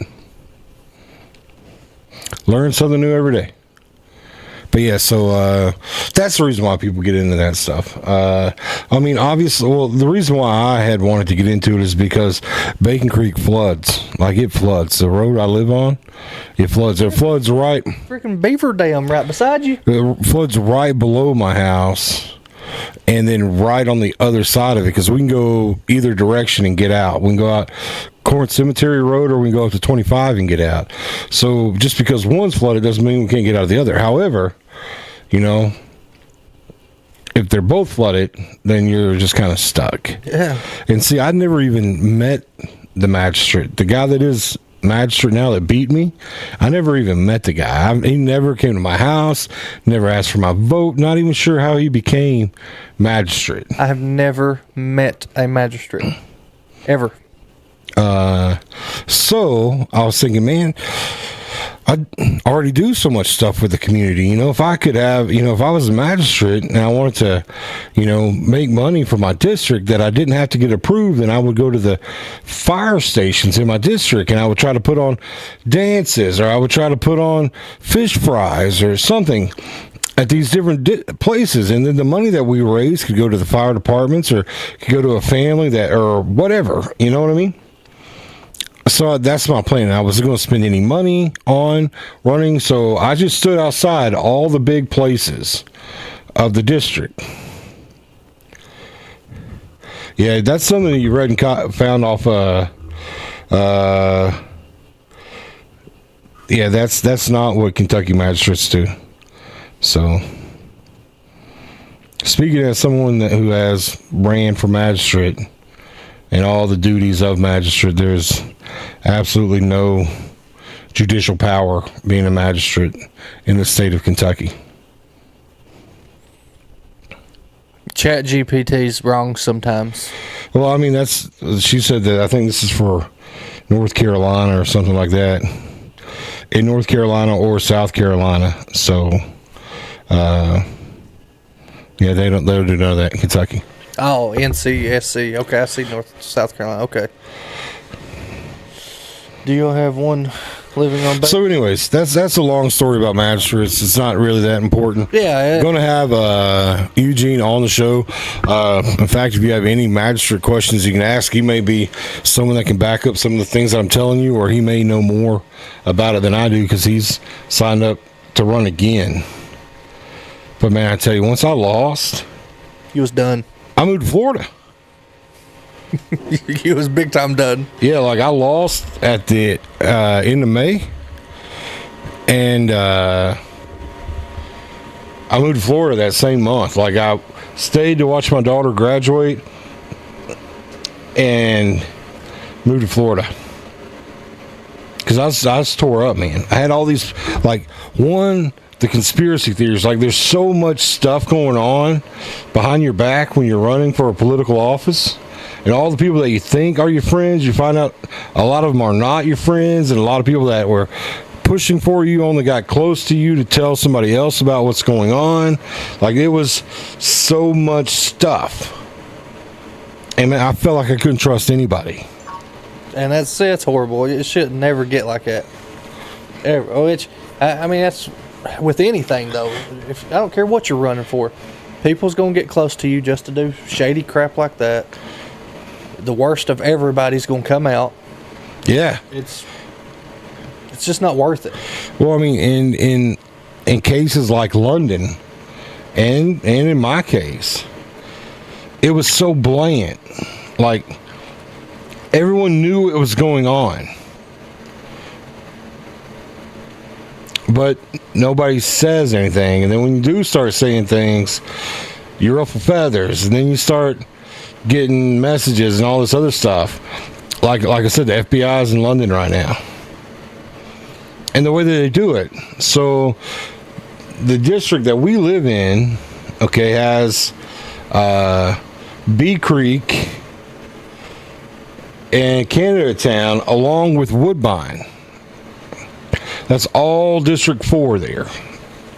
B: Learn something new every day. But yeah, so that's the reason why people get into that stuff. I mean, obviously, well, the reason why I had wanted to get into it is because Bacon Creek floods. Like, it floods. The road I live on, it floods. It floods right.
A: Freaking beaver dam right beside you.
B: It floods right below my house, and then right on the other side of it, because we can go either direction and get out. We can go out Corn Cemetery Road, or we can go up to 25 and get out. So just because one's flooded doesn't mean we can't get out of the other. However, you know, if they're both flooded, then you're just kind of stuck.
A: Yeah.
B: And see, I never even met the magistrate. The guy that is magistrate now that beat me, I never even met the guy. He never came to my house, never asked for my vote, not even sure how he became magistrate.
A: I have never met a magistrate. Ever.
B: So I was thinking, man, I already do so much stuff with the community. You know, if I could have, you know, if I was a magistrate and I wanted to, you know, make money for my district that I didn't have to get approved, then I would go to the fire stations in my district and I would try to put on dances, or I would try to put on fish fries or something at these different places. And then the money that we raised could go to the fire departments, or could go to a family that, or whatever, you know what I mean? So that's my plan. I wasn't going to spend any money on running, so I just stood outside all the big places of the district. Yeah, that's something that you read and found off. Yeah, that's not what Kentucky magistrates do. So, speaking as someone who has ran for magistrate and all the duties of magistrate, there's absolutely no judicial power being a magistrate in the state of Kentucky.
A: Chat GPT's wrong sometimes.
B: Well, I mean, she said that I think this is for North Carolina or something like that. In North Carolina or South Carolina. So, yeah, they don't do none of that in Kentucky.
A: Oh, NCSC. Okay, I see South Carolina. Okay. Do you have one living on?
B: So, anyways, that's a long story about magistrates. It's not really that important.
A: Yeah.
B: Going to have Eugene on the show. In fact, if you have any magistrate questions you can ask, he may be someone that can back up some of the things that I'm telling you, or he may know more about it than I do because he's signed up to run again. But, man, I tell you, once I lost,
A: You was done.
B: I moved to Florida.
A: You was big time done.
B: Yeah, like I lost at the end of May, and I moved to Florida that same month. Like I stayed to watch my daughter graduate, and moved to Florida because I was tore up, man. I had all these the conspiracy theories. Like there's so much stuff going on behind your back when you're running for a political office. And all the people that you think are your friends, you find out a lot of them are not your friends. And a lot of people that were pushing for you only got close to you to tell somebody else about what's going on. Like it was so much stuff. And man, I felt like I couldn't trust anybody.
A: And that's horrible. It should never get like that. Ever. Which, I mean, that's with anything, though. I don't care what you're running for. People's going to get close to you just to do shady crap like that. The worst of everybody's going to come out.
B: Yeah.
A: It's just not worth it.
B: Well, I mean, in cases like London, and in my case, it was so blatant. Like, everyone knew it was going on. But nobody says anything. And then when you do start saying things, you ruffle feathers. And then you start getting messages and all this other stuff. Like I said, the FBI is in London right now. And the way that they do it. So the district that we live in, okay, has Bee Creek and Canada Town along with Woodbine. That's all District 4 there.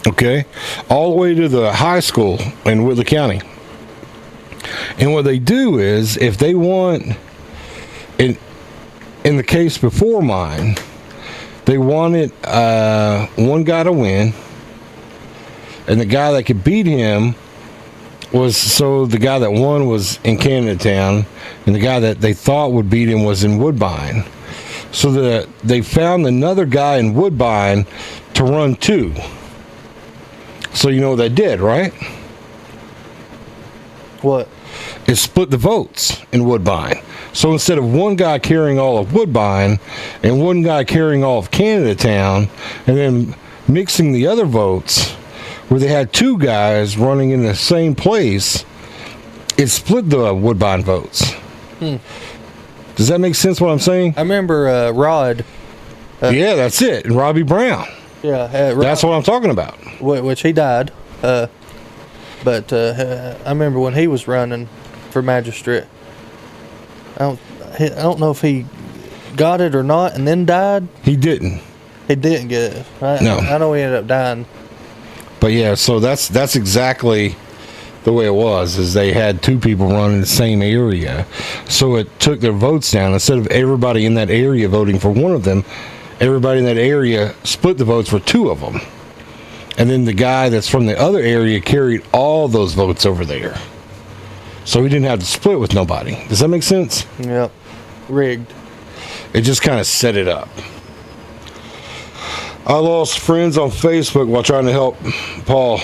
B: Okay? All the way to the high school in Whitley County. And what they do is, if they want, in the case before mine, they wanted one guy to win, and the guy that could beat him the guy that won was in Canada Town, and the guy that they thought would beat him was in Woodbine. So they found another guy in Woodbine to run too. So you know what they did, right?
A: What?
B: It split the votes in Woodbine. So instead of one guy carrying all of Woodbine and one guy carrying all of Canada Town, and then mixing the other votes, where they had two guys running in the same place, it split the Woodbine votes. Does that make sense what I'm saying?
A: I remember Rod.
B: Yeah, that's it. And Robbie Brown.
A: Yeah, Rod,
B: That's what I'm talking about.
A: which he died. But I remember when he was running for magistrate. I don't know if he got it or not and then died.
B: He didn't.
A: He didn't get it.
B: No.
A: I know he ended up dying.
B: But yeah, so that's exactly the way it was, is they had two people running the same area. So it took their votes down. Instead of everybody in that area voting for one of them, everybody in that area split the votes for two of them. And then the guy that's from the other area carried all those votes over there. So he didn't have to split with nobody. Does that make sense?
A: Yep. Rigged.
B: It just kind of set it up. I lost friends on Facebook while trying to help Paul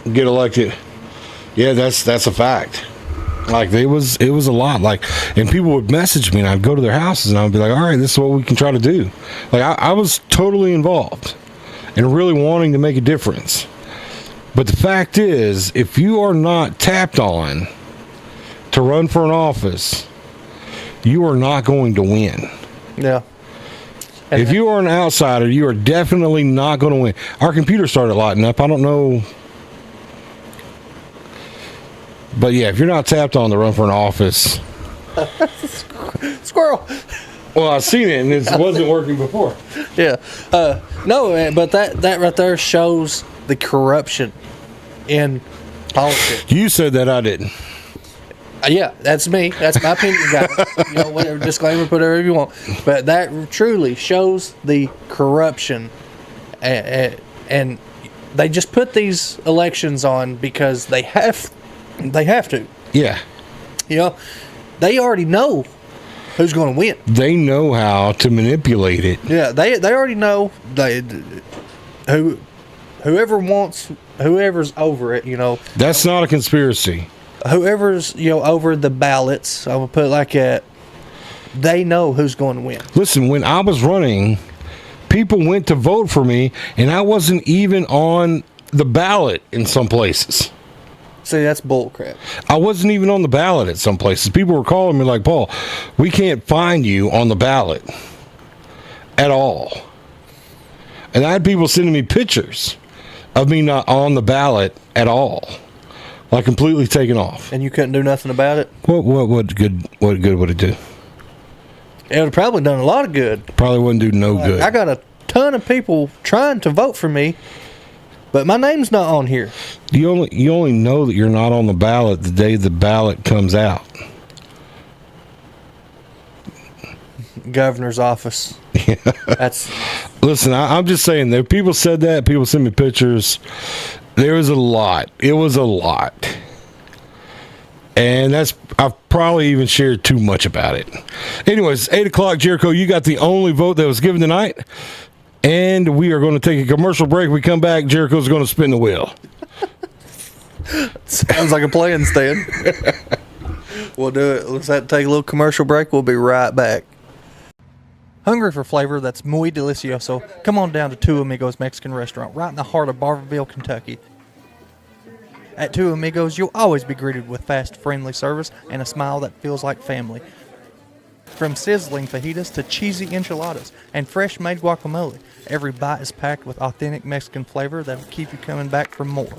B: get elected. Yeah, that's a fact. Like it was a lot. Like, and people would message me, and I'd go to their houses, and I'd be like, "All right, this is what we can try to do." Like I was totally involved, and really wanting to make a difference. But the fact is, if you are not tapped on to run for an office, you are not going to win.
A: Yeah.
B: If you are an outsider, you are definitely not going to win. Our computer started lighting up. I don't know. But yeah, if you're not tapped on to run for an office.
A: Squirrel.
B: Well, I've seen it and it wasn't working before.
A: Yeah. No, man, but that right there shows the corruption in politics.
B: You said that, I didn't.
A: Yeah, that's me. That's my opinion, guys. You know, whatever, disclaimer, put whatever you want. But that truly shows the corruption, and they just put these elections on because they have to.
B: Yeah.
A: You know, they already know who's going to win.
B: They know how to manipulate it.
A: Yeah, they already know whoever's over it. You know,
B: That's not a conspiracy.
A: whoever's over the ballots. I would put it like that. They know who's going to win.
B: Listen, when I was running, people went to vote for me, and I wasn't even on the ballot in some places.
A: See, that's bullcrap.
B: I wasn't even on the ballot at some places. People were calling me like, "Paul, we can't find you on the ballot at all." And I had people sending me pictures of me not on the ballot at all, like completely taken off.
A: And you couldn't do nothing about it?
B: What good would it do?
A: It would have probably done a lot of good.
B: Probably wouldn't do no good.
A: I got a ton of people trying to vote for me, but my name's not on here.
B: You only know that you're not on the ballot the day the ballot comes out.
A: Governor's office. That's
B: Listen, I'm just saying that people said that. People sent me pictures. There was a lot. It was a lot. And I've probably even shared too much about it. Anyways, 8 o'clock, Jericho, you got the only vote that was given tonight. And we are going to take a commercial break. We come back, Jericho's going to spin the wheel.
A: sounds like a plan, Stan. We'll do it. Let's have to take a little commercial break. We'll be right back. Hungry for flavor that's muy delicioso? Come on down to Two Amigos Mexican Restaurant, right in the heart of Barberville, Kentucky. At Two Amigos, you'll always be greeted with fast, friendly service and a smile that feels like family. From sizzling fajitas to cheesy enchiladas and fresh-made guacamole, every bite is packed with authentic Mexican flavor that'll keep you coming back for more.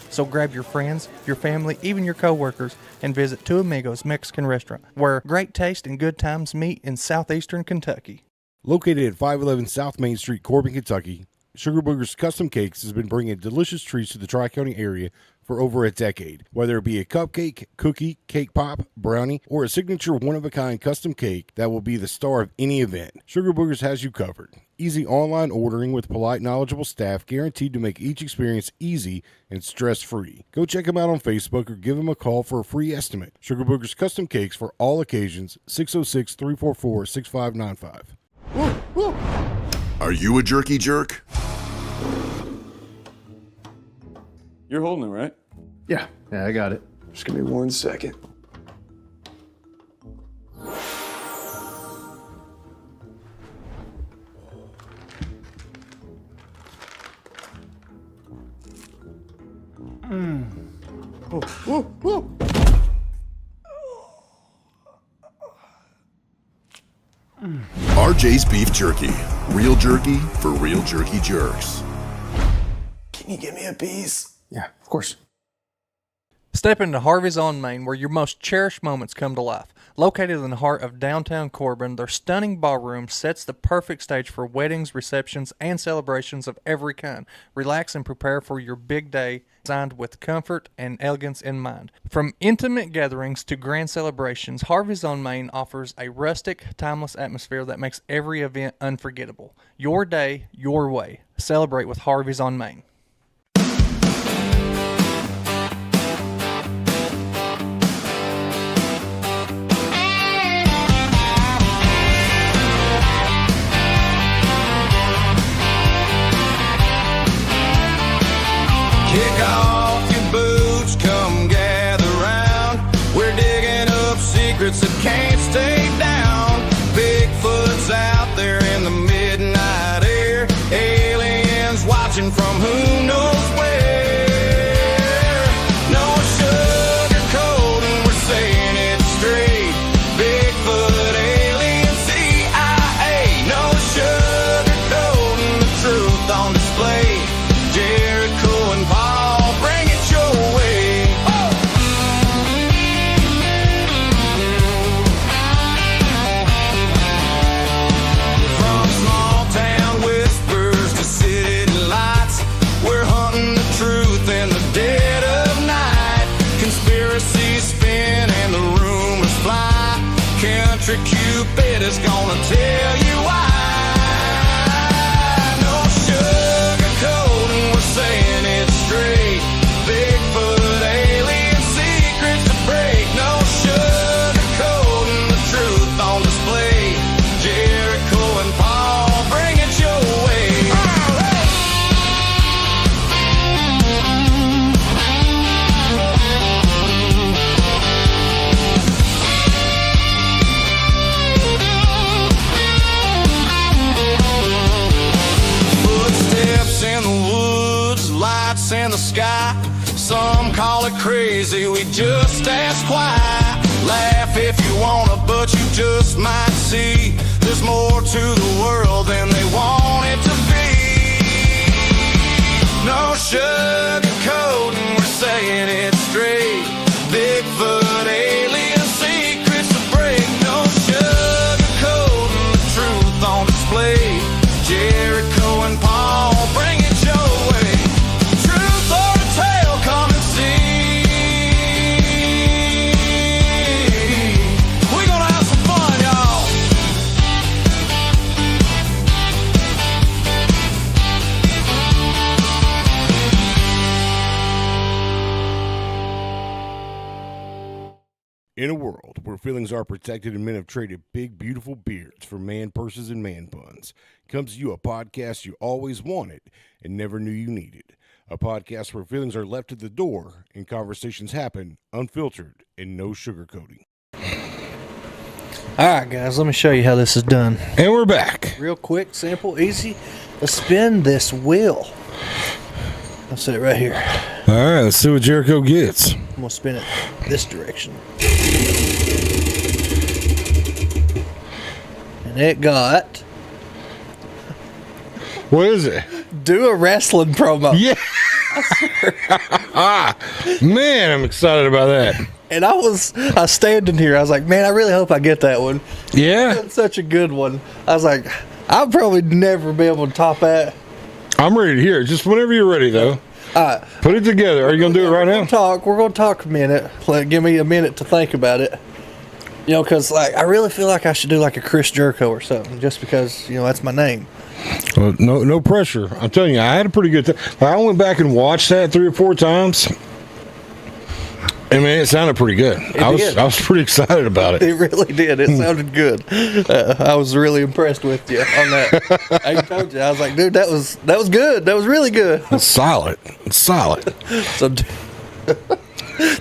A: So grab your friends, your family, even your co-workers, and visit Two Amigos Mexican Restaurant, where great taste and good times meet in southeastern Kentucky.
B: Located at 511 South Main Street, Corbin, Kentucky, Sugar Booger's Custom Cakes has been bringing delicious treats to the Tri-County area for over a decade. Whether it be a cupcake, cookie, cake pop, brownie, or a signature one-of-a-kind custom cake that will be the star of any event, Sugar Boogers has you covered. Easy online ordering with polite, knowledgeable staff guaranteed to make each experience easy and stress-free. Go check them out on Facebook or give them a call for a free estimate. Sugar Boogers Custom Cakes for all occasions, 606-344-6595.
C: Are you a jerky jerk?
D: You're holding it, right?
E: Yeah, I got it.
D: Just give me 1 second.
C: RJ's Beef Jerky. Real jerky for real jerky jerks.
D: Can you give me a piece?
E: Yeah, of course.
A: Step into Harvey's on Main, where your most cherished moments come to life. Located in the heart of downtown Corbin, their stunning ballroom sets the perfect stage for weddings, receptions, and celebrations of every kind. Relax and prepare for your big day, designed with comfort and elegance in mind. From intimate gatherings to grand celebrations, Harvey's on Main offers a rustic, timeless atmosphere that makes every event unforgettable. Your day, your way. Celebrate with Harvey's on Main.
F: Kick off your boots, come gather round. We're digging secrets that can't stay down. Bigfoot's out there in the midnight air. Aliens watching from who knows where. No sugarcoating, we're saying it straight. Bigfoot, alien, CIA. No sugarcoating, the truth on display. Jericho and Paul, bring it your way. From small town whispers to city lights, we're hunting the truth in the dead of night. Conspiracies spin and the rumors fly. Country Cupid is gonna tell you why. No sugarcoating, we're saying it straight. Bigfoot, alien, secrets to break. No sugarcoating, the truth on display. Jericho and Paul, bring it your way. Footsteps in the woods, lights in the sky. Some call it crazy, we just ask why. Laugh if you wanna, but you just might see there's more to the world than they want it to be. No sugarcoating, we're saying it straight. Bigfoot, alien, secrets to break. No sugarcoating, the truth on display. Jericho and Paul, bring it your way. Truth or a tale, come and see. We're gonna have some fun, y'all.
B: In a world where feelings are protected and men have traded big, beautiful beards for man purses and man buns, comes to you a podcast you always wanted and never knew you needed. A podcast where feelings are left at the door and conversations happen unfiltered and no sugarcoating.
A: All right, guys, let me show you how this is done.
B: And we're back.
A: Real quick, simple, easy. Let's spin this wheel. I'll set it right here.
B: All right, let's see what Jericho gets.
A: I'm going to spin it this direction. And it got...
B: What is it?
A: Do a wrestling promo.
B: Yeah. Man, I'm excited about that.
A: And I was standing here. I was like, man, I really hope I get that one.
B: Yeah.
A: It's such a good one. I was like, I'll probably never be able to top that.
B: I'm ready to hear it. Just whenever you're ready, though. Put it together. Are you going to do it right now?
A: We're going to talk a minute. Give me a minute to think about it. You know, because I really feel like I should do like a Chris Jericho or something, just because, that's my name.
B: Well, no pressure. I'm telling you, I had a pretty good time. I went back and watched that 3 or 4 times. And man, it sounded pretty good. I was pretty excited about it.
A: It really did. It sounded good. I was really impressed with you on that. I told you, I was like, dude, that was good. That was really good.
B: It's solid.
A: So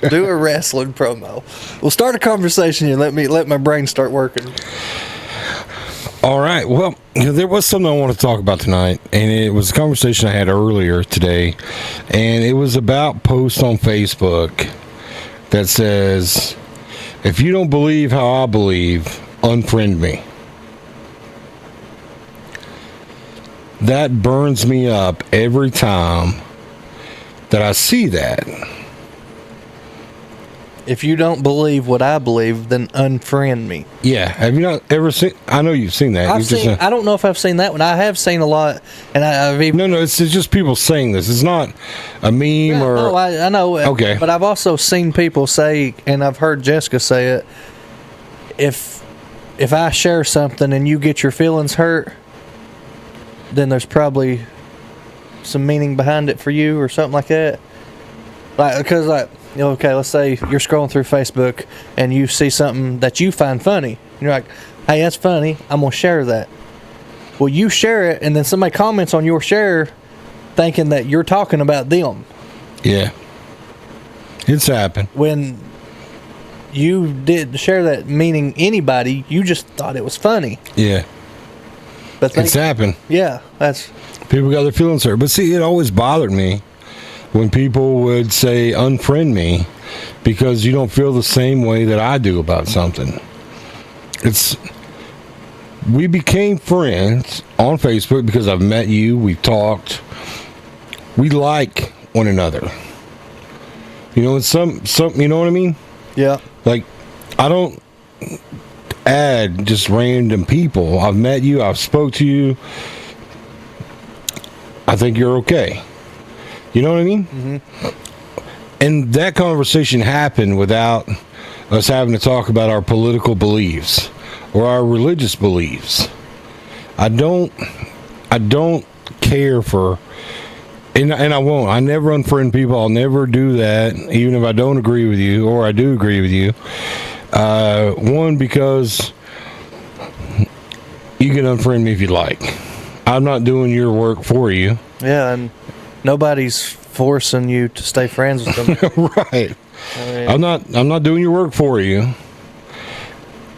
A: do a wrestling promo. We'll start a conversation here. Let my brain start working.
B: All right. Well, there was something I want to talk about tonight, and it was a conversation I had earlier today, and it was about posts on Facebook that says, if you don't believe how I believe, unfriend me. That burns me up every time that I see that.
A: If you don't believe what I believe, then unfriend me.
B: Yeah. Have you not ever seen? I know you've seen that.
A: I don't know if I've seen that one. I have seen a lot, and I've even.
B: No, it's just people saying this. It's not a meme or.
A: No, I know.
B: Okay.
A: But I've also seen people say, and I've heard Jessica say it. If I share something and you get your feelings hurt, then there's probably some meaning behind it for you or something like that. Because okay, let's say you're scrolling through Facebook and you see something that you find funny. And you're like, hey, that's funny. I'm going to share that. Well, you share it, and then somebody comments on your share thinking that you're talking about them.
B: Yeah. It's happened.
A: When you didn't share that meaning anybody. You just thought it was funny.
G: Yeah,
A: But
G: it's happened.
A: yeah, that's
G: People got their feelings hurt. But see, it always bothered me when people would say unfriend me because you don't feel the same way that I do about something. We became friends on Facebook because I've met you, we've talked. We like one another. You know, it's some you know what I mean?
A: yeah.
G: Like, I don't add just random people. I've met you, I've spoke to you. I think you're okay. You know what I mean? Mm-hmm. And that conversation happened without us having to talk about our political beliefs or our religious beliefs. I don't care for, and I won't. I never unfriend people. I'll never do that, even if I don't agree with you or I do agree with you. One, because you can unfriend me if you like. I'm not doing your work for you.
A: Yeah, and nobody's forcing you to stay friends with them.
G: Right.
A: I mean,
G: I'm not doing your work for you.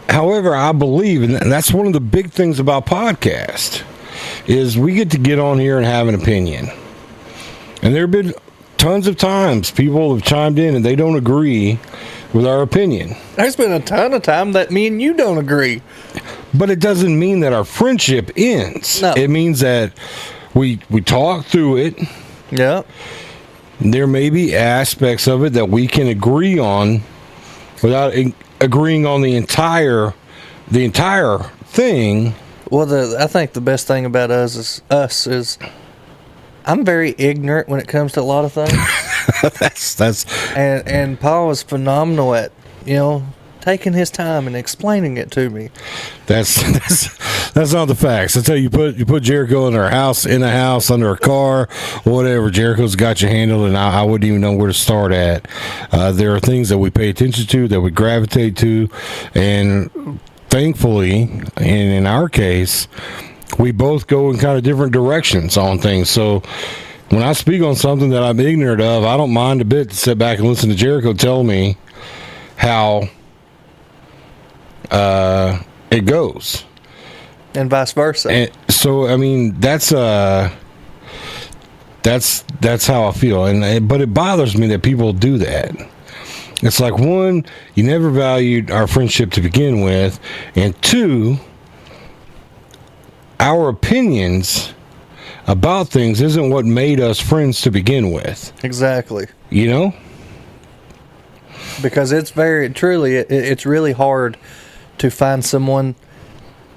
G: However, I believe, and that's one of the big things about podcast, is we get on here and have an opinion. And there have been tons of times people have chimed in and they don't agree with our opinion.
A: there's been a ton of time that me and you don't agree.
G: But it doesn't mean that our friendship ends.
A: No.
G: It means that we talk through it.
A: Yeah.
G: There may be aspects of it that we can agree on without agreeing on the entire thing.
A: Well, I think the best thing about us is I'm very ignorant when it comes to a lot of things.
G: That's
A: and Paul is phenomenal at, taking his time and explaining it to me.
G: that's not the facts. I tell you, you put Jericho in a house, under a car, whatever. Jericho's got you handled, and I wouldn't even know where to start at. There are things that we pay attention to, that we gravitate to, and thankfully, and in our case, we both go in kind of different directions on things. So when I speak on something that I'm ignorant of, I don't mind a bit to sit back and listen to Jericho tell me how it goes,
A: And vice versa.
G: and so I mean that's how I feel, but it bothers me that people do that. It's like, one, you never valued our friendship to begin with, and two, our opinions about things isn't what made us friends to begin with.
A: Exactly.
G: You know?
A: Because it's it's really hard to find someone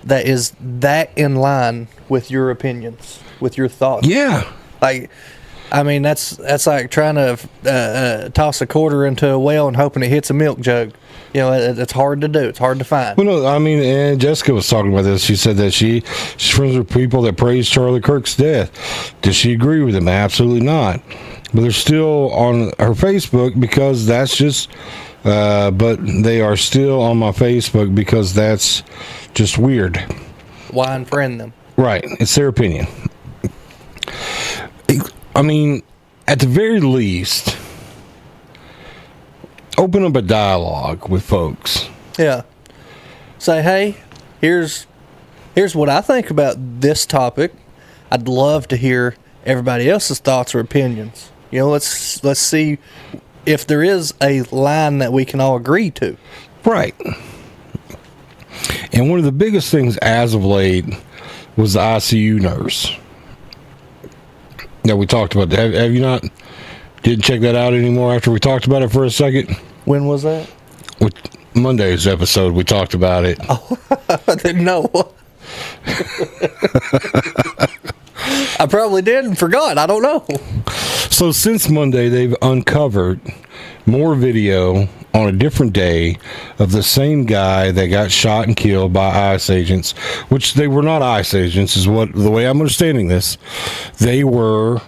A: that is that in line with your opinions, with your thoughts.
G: Yeah.
A: Like, I mean, that's like trying to toss a quarter into a well and hoping it hits a milk jug. It's hard to do. It's hard to find.
G: Well, no, I mean, and Jessica was talking about this. She said that she's friends with people that praise Charlie Kirk's death. Does she agree with him? Absolutely not. But they're still on her Facebook because that's just, but they are still on my Facebook because that's just weird.
A: Why unfriend them?
G: Right. It's their opinion. I mean, at the very least, open up a dialogue with folks.
A: Yeah. Say, hey, here's what I think about this topic. I'd love to hear everybody else's thoughts or opinions. Let's see if there is a line that we can all agree to.
G: Right. And one of the biggest things as of late was the ICU nurse that we talked about. Have you not didn't check that out anymore after we talked about it for a second?
A: When was that?
G: With Monday's episode, we talked about it.
A: I didn't know. I probably did and forgot. I don't know.
G: So since Monday, they've uncovered more video on a different day of the same guy that got shot and killed by ICE agents, which they were not ICE agents, is what the way I'm understanding this. They were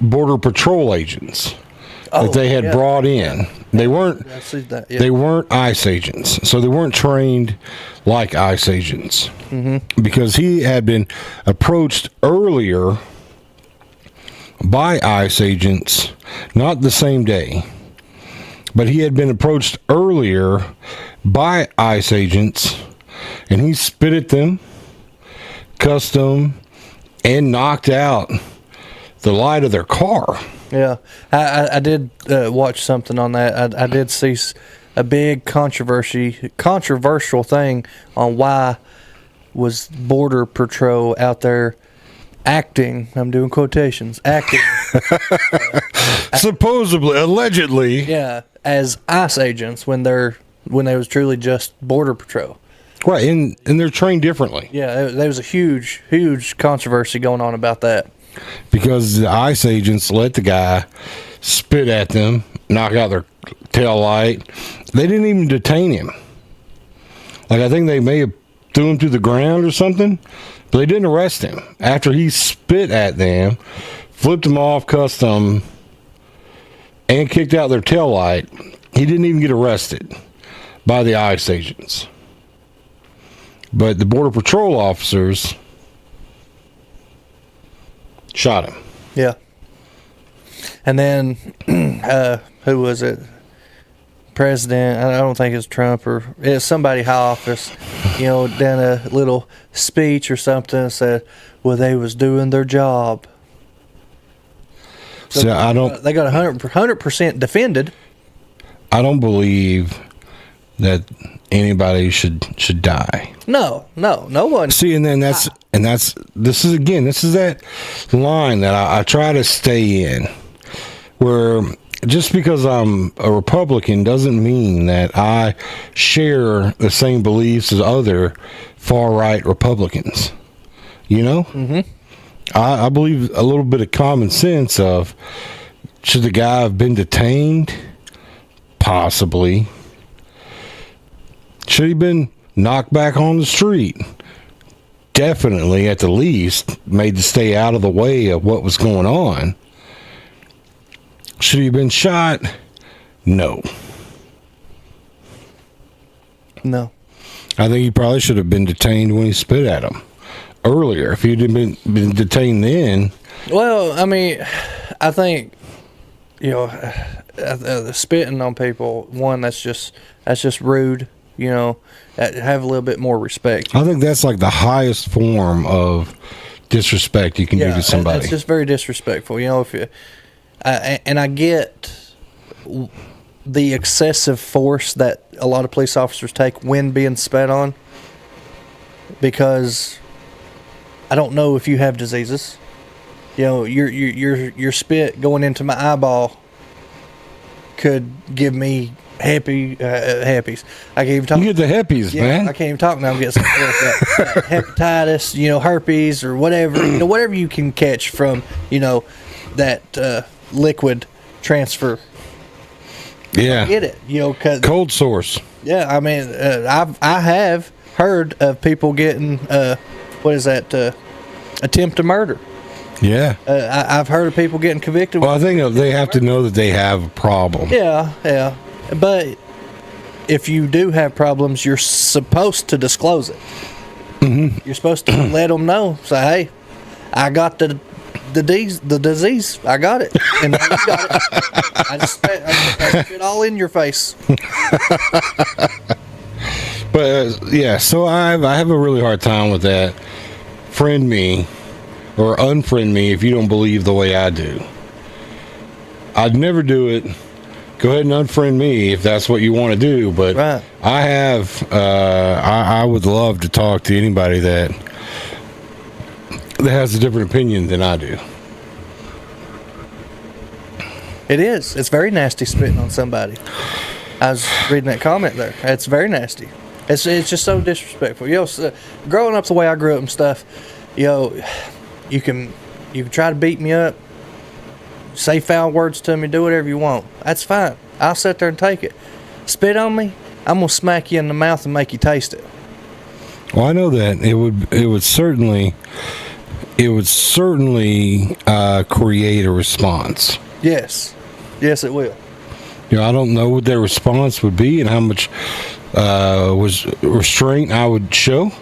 G: Border Patrol agents that they had brought in. They weren't.
A: I see that. Yeah.
G: They weren't ICE agents, so they weren't trained like ICE agents. Mm-hmm. Because he had been approached earlier by ICE agents, not the same day, but he had been approached earlier by ICE agents, and he spit at them, cussed them, and knocked out the light of their car.
A: Yeah, I did watch something on that. I did see a big controversial thing on why was Border Patrol out there acting, I'm doing quotations, acting,
G: Supposedly, allegedly.
A: yeah, as ICE agents when they was truly just Border Patrol.
G: Right, and they're trained differently.
A: Yeah, there was a huge controversy going on about that.
G: Because the ICE agents let the guy spit at them, knock out their tail light. They didn't even detain him. Like, I think they may have threw him to the ground or something, but they didn't arrest him. After he spit at them, flipped them off, cussed them, and kicked out their tail light, he didn't even get arrested by the ICE agents. But the Border Patrol officers shot him.
A: Yeah. And then, who was it? President, I don't think it's Trump or it's somebody high office, done a little speech or something and said, well, they was doing their job.
G: So I don't.
A: They got 100% defended.
G: I don't believe that anybody should die.
A: No one.
G: See, and then this is that line that I try to stay in, where just because I'm a Republican doesn't mean that I share the same beliefs as other far right Republicans. Mm-hmm. I believe a little bit of common sense of, should the guy have been detained? Possibly. Should he have been knocked back on the street? Definitely, at the least, made to stay out of the way of what was going on. Should he have been shot? No.
A: No.
G: I think he probably should have been detained when he spit at him earlier. If he'd been detained then. Well,
A: I mean, I think, spitting on people, one, that's just rude. Have a little bit more respect.
G: I think that's like the highest form of disrespect you can do to somebody.
A: It's just very disrespectful. If you, and I get the excessive force that a lot of police officers take when being spat on, because I don't know if you have diseases. Your spit going into my eyeball could give me happies. I can't even talk.
G: You get the happies, man.
A: I can't even talk now. I'm getting something like that. Hepatitis, herpes or whatever. Whatever you can catch from, that liquid transfer.
G: Yeah.
A: I get it. 'Cause,
G: cold sores.
A: yeah, I mean, I have heard of people getting attempt to murder.
G: Yeah.
A: I've heard of people getting convicted.
G: Well, I think they have to know that they have a problem.
A: Yeah. But if you do have problems, you're supposed to disclose it. Mm-hmm. You're supposed to let them know. Say, hey, I got the disease. I got it. And now you got it. I just spit all in your face.
G: But, so I have a really hard time with that. Friend me or unfriend me if you don't believe the way I do. I'd never do it. Go ahead and unfriend me if that's what you want to do. But
A: right.
G: I would love to talk to anybody that has a different opinion than I do.
A: It is. It's very nasty spitting on somebody. I was reading that comment there. It's very nasty. It's just so disrespectful. Growing up the way I grew up and stuff, you can try to beat me up, say foul words to me, do whatever you want. That's fine. I'll sit there and take it. Spit on me, I'm gonna smack you in the mouth and make you taste it.
G: Well, I know that it would certainly create a response.
A: Yes, it will.
G: I don't know what their response would be and how much was restraint I would show,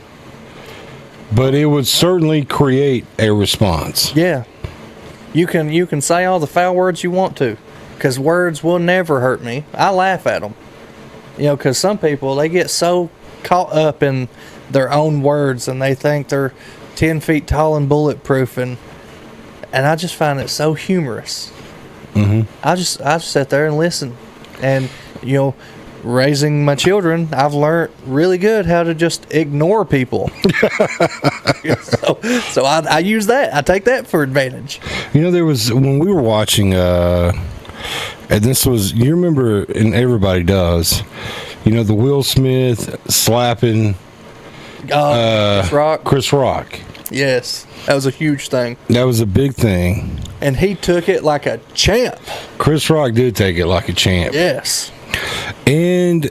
G: but it would certainly create a response.
A: Yeah, you can say all the foul words you want to. because words will never hurt me. I laugh at them. Because some people, they get so caught up in their own words and they think they're 10 feet tall and bulletproof, and I just find it so humorous. I just sit there and listen, and raising my children, I've learned really good how to just ignore people. so I use that. I take that for advantage.
G: There was, when we were watching, and this was, you remember, and everybody does, the Will Smith slapping Chris Rock.
A: Yes, that was a huge thing.
G: That was a big thing.
A: And he took it like a champ.
G: Chris Rock did take it like a champ.
A: Yes.
G: And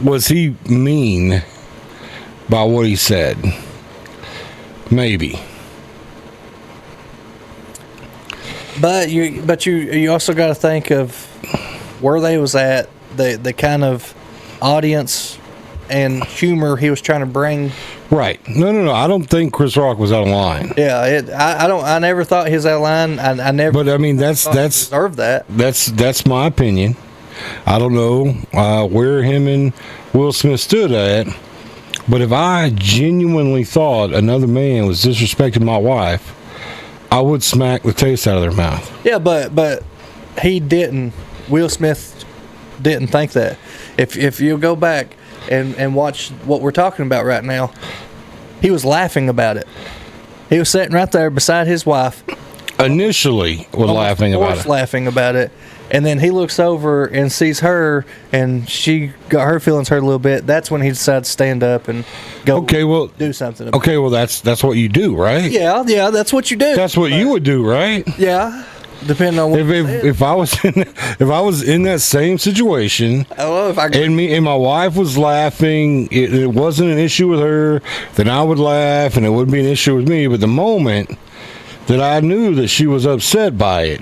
G: was he mean by what he said? Maybe.
A: But you also got to think of where they was at, the kind of audience and humor he was trying to bring.
G: Right. No. I don't think Chris Rock was out of line.
A: Yeah. I never thought he was out of line. I never.
G: But I mean, that's
A: deserved that.
G: That's my opinion. I don't know where him and Will Smith stood at, but if I genuinely thought another man was disrespecting my wife, I would smack the taste out of their mouth.
A: Yeah, but he didn't. Will Smith didn't think that. If you go back and watch what we're talking about right now, he was laughing about it. He was sitting right there beside his wife.
G: Initially, was laughing about it.
A: And then he looks over and sees her, and she got her feelings hurt a little bit. That's when he decided to stand up and go. Do something.
G: Okay, well that's what you do, right?
A: Yeah, that's what you do.
G: That's what you would do, right?
A: Yeah, depending on what.
G: If I was in that same situation, and my wife was laughing, it wasn't an issue with her, then I would laugh, and it wouldn't be an issue with me. But the moment that I knew that she was upset by it,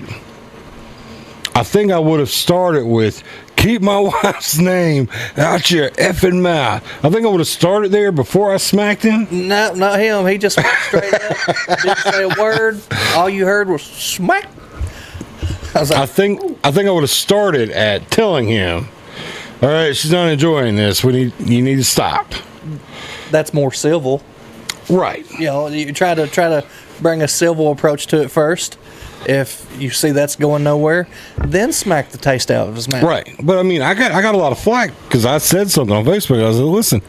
G: I think I would have started with, keep my wife's name out your effing mouth. I think I would have started there before I smacked him.
A: No, not him. He just went straight up, didn't say a word. All you heard was smack.
G: I think I would have started at telling him, all right, she's not enjoying this. You need to stop.
A: That's more civil.
G: Right.
A: You try to bring a civil approach to it first. If you see that's going nowhere, then smack the taste out of his mouth.
G: Right. But I mean, I got a lot of flack because I said something on Facebook. I was like, listen,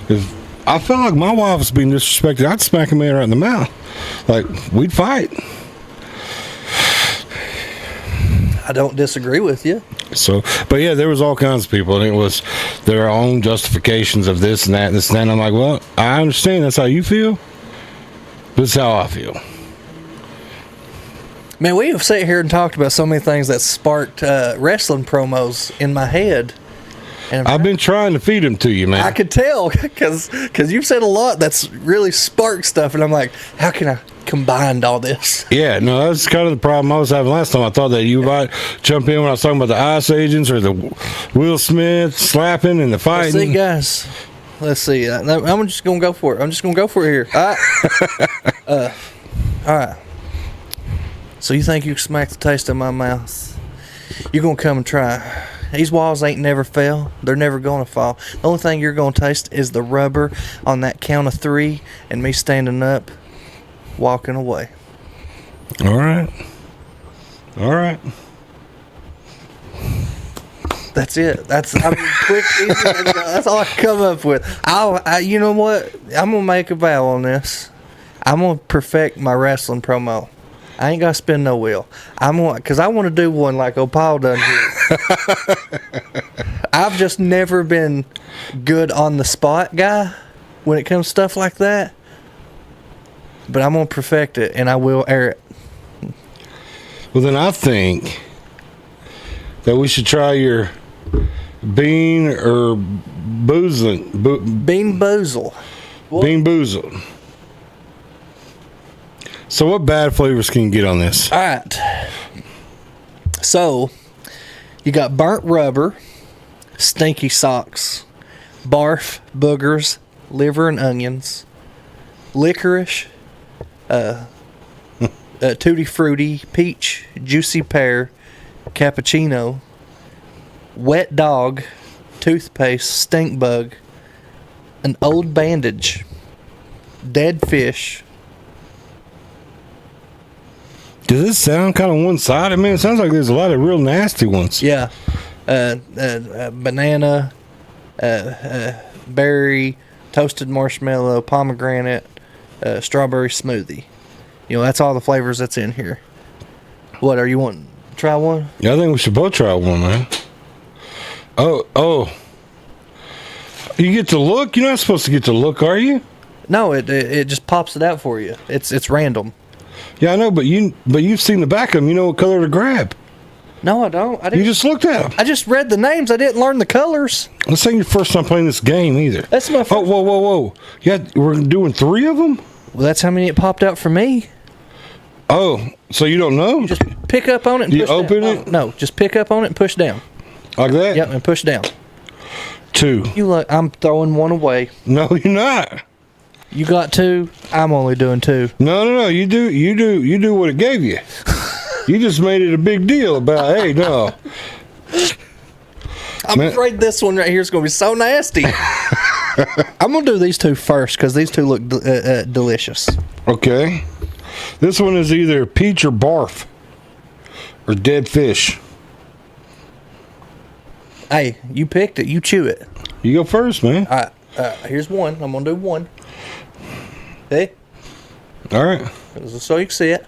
G: if I felt like my wife was being disrespected, I'd smack a man right in the mouth. Like, we'd fight.
A: I don't disagree with you.
G: So, but yeah, there was all kinds of people, and it was their own justifications of this and that and this and that. And I'm like, well, I understand that's how you feel. This is how I feel.
A: Man, we have sat here and talked about so many things that sparked wrestling promos in my head. And
G: I've been trying to feed them to you, man.
A: I could tell because you've said a lot that's really sparked stuff, and I'm like, how can I combine all this?
G: Yeah, no, that's kind of the problem I was having last time. I thought that you might jump in when I was talking about the Ice Agents or the Will Smith slapping and the fighting.
A: See, guys, let's see. I'm just going to go for it. I'm just going to go for it here. All right. So you think you can smack the taste of my mouth? You're going to come and try. These walls ain't never fell. They're never going to fall. The only thing you're going to taste is the rubber on that count of 3 and me standing up, walking away.
G: All right.
A: That's it. Quick, easy. That's all I can come up with. You know what? I'm going to make a vow on this. I'm going to perfect my wrestling promo. I ain't got to spin no wheel. Because I want to do one like Opal done here. I've just never been good on the spot guy when it comes to stuff like that. But I'm going to perfect it, and I will air it.
G: Well, then I think that we should try your bean or boozling.
A: Bean Boozle.
G: Bean Boozle. So what bad flavors can you get on this?
A: All right. So, you got burnt rubber, stinky socks, barf, boogers, liver and onions, licorice, tutti frutti, peach, juicy pear, cappuccino, wet dog, toothpaste, stink bug, an old bandage, dead fish.
G: Does this sound kind of one-sided, man? It sounds like there's a lot of real nasty ones.
A: Yeah, banana, berry, toasted marshmallow, pomegranate, strawberry smoothie. You know, that's all the flavors that's in here. What, are you wanting to try one?
G: Yeah, I think we should both try one, man. Oh. You get to look? You're not supposed to get to look, are you?
A: No, it just pops it out for you. It's random.
G: Yeah, I know, but you've seen the back of them. You know what color to grab.
A: No, I don't. I
G: You
A: didn't.
G: just looked at them.
A: I just read the names. I didn't learn the colors.
G: This ain't your first time playing this game either.
A: That's my first.
G: Oh, whoa. Yeah, we're doing 3 of them?
A: Well, that's how many it popped out for me.
G: Oh, so you don't know?
A: Just pick up on it and
G: Do you
A: push
G: open
A: down.
G: it?
A: No, just pick up on it and push down.
G: Like that?
A: Yep, and push down.
G: 2.
A: You look. I'm throwing one away.
G: No, you're not.
A: You got 2. I'm only doing 2.
G: No. You do what it gave you. You just made it a big deal about, hey, no.
A: I'm
G: Man.
A: afraid this one right here is going to be so nasty. I'm going to do these 2 first because these 2 look delicious.
G: Okay. This one is either peach or barf or dead fish.
A: Hey, you picked it. You chew it.
G: You go first, man.
A: All right. Here's one. I'm going to do one. See?
G: All right.
A: So you can see it.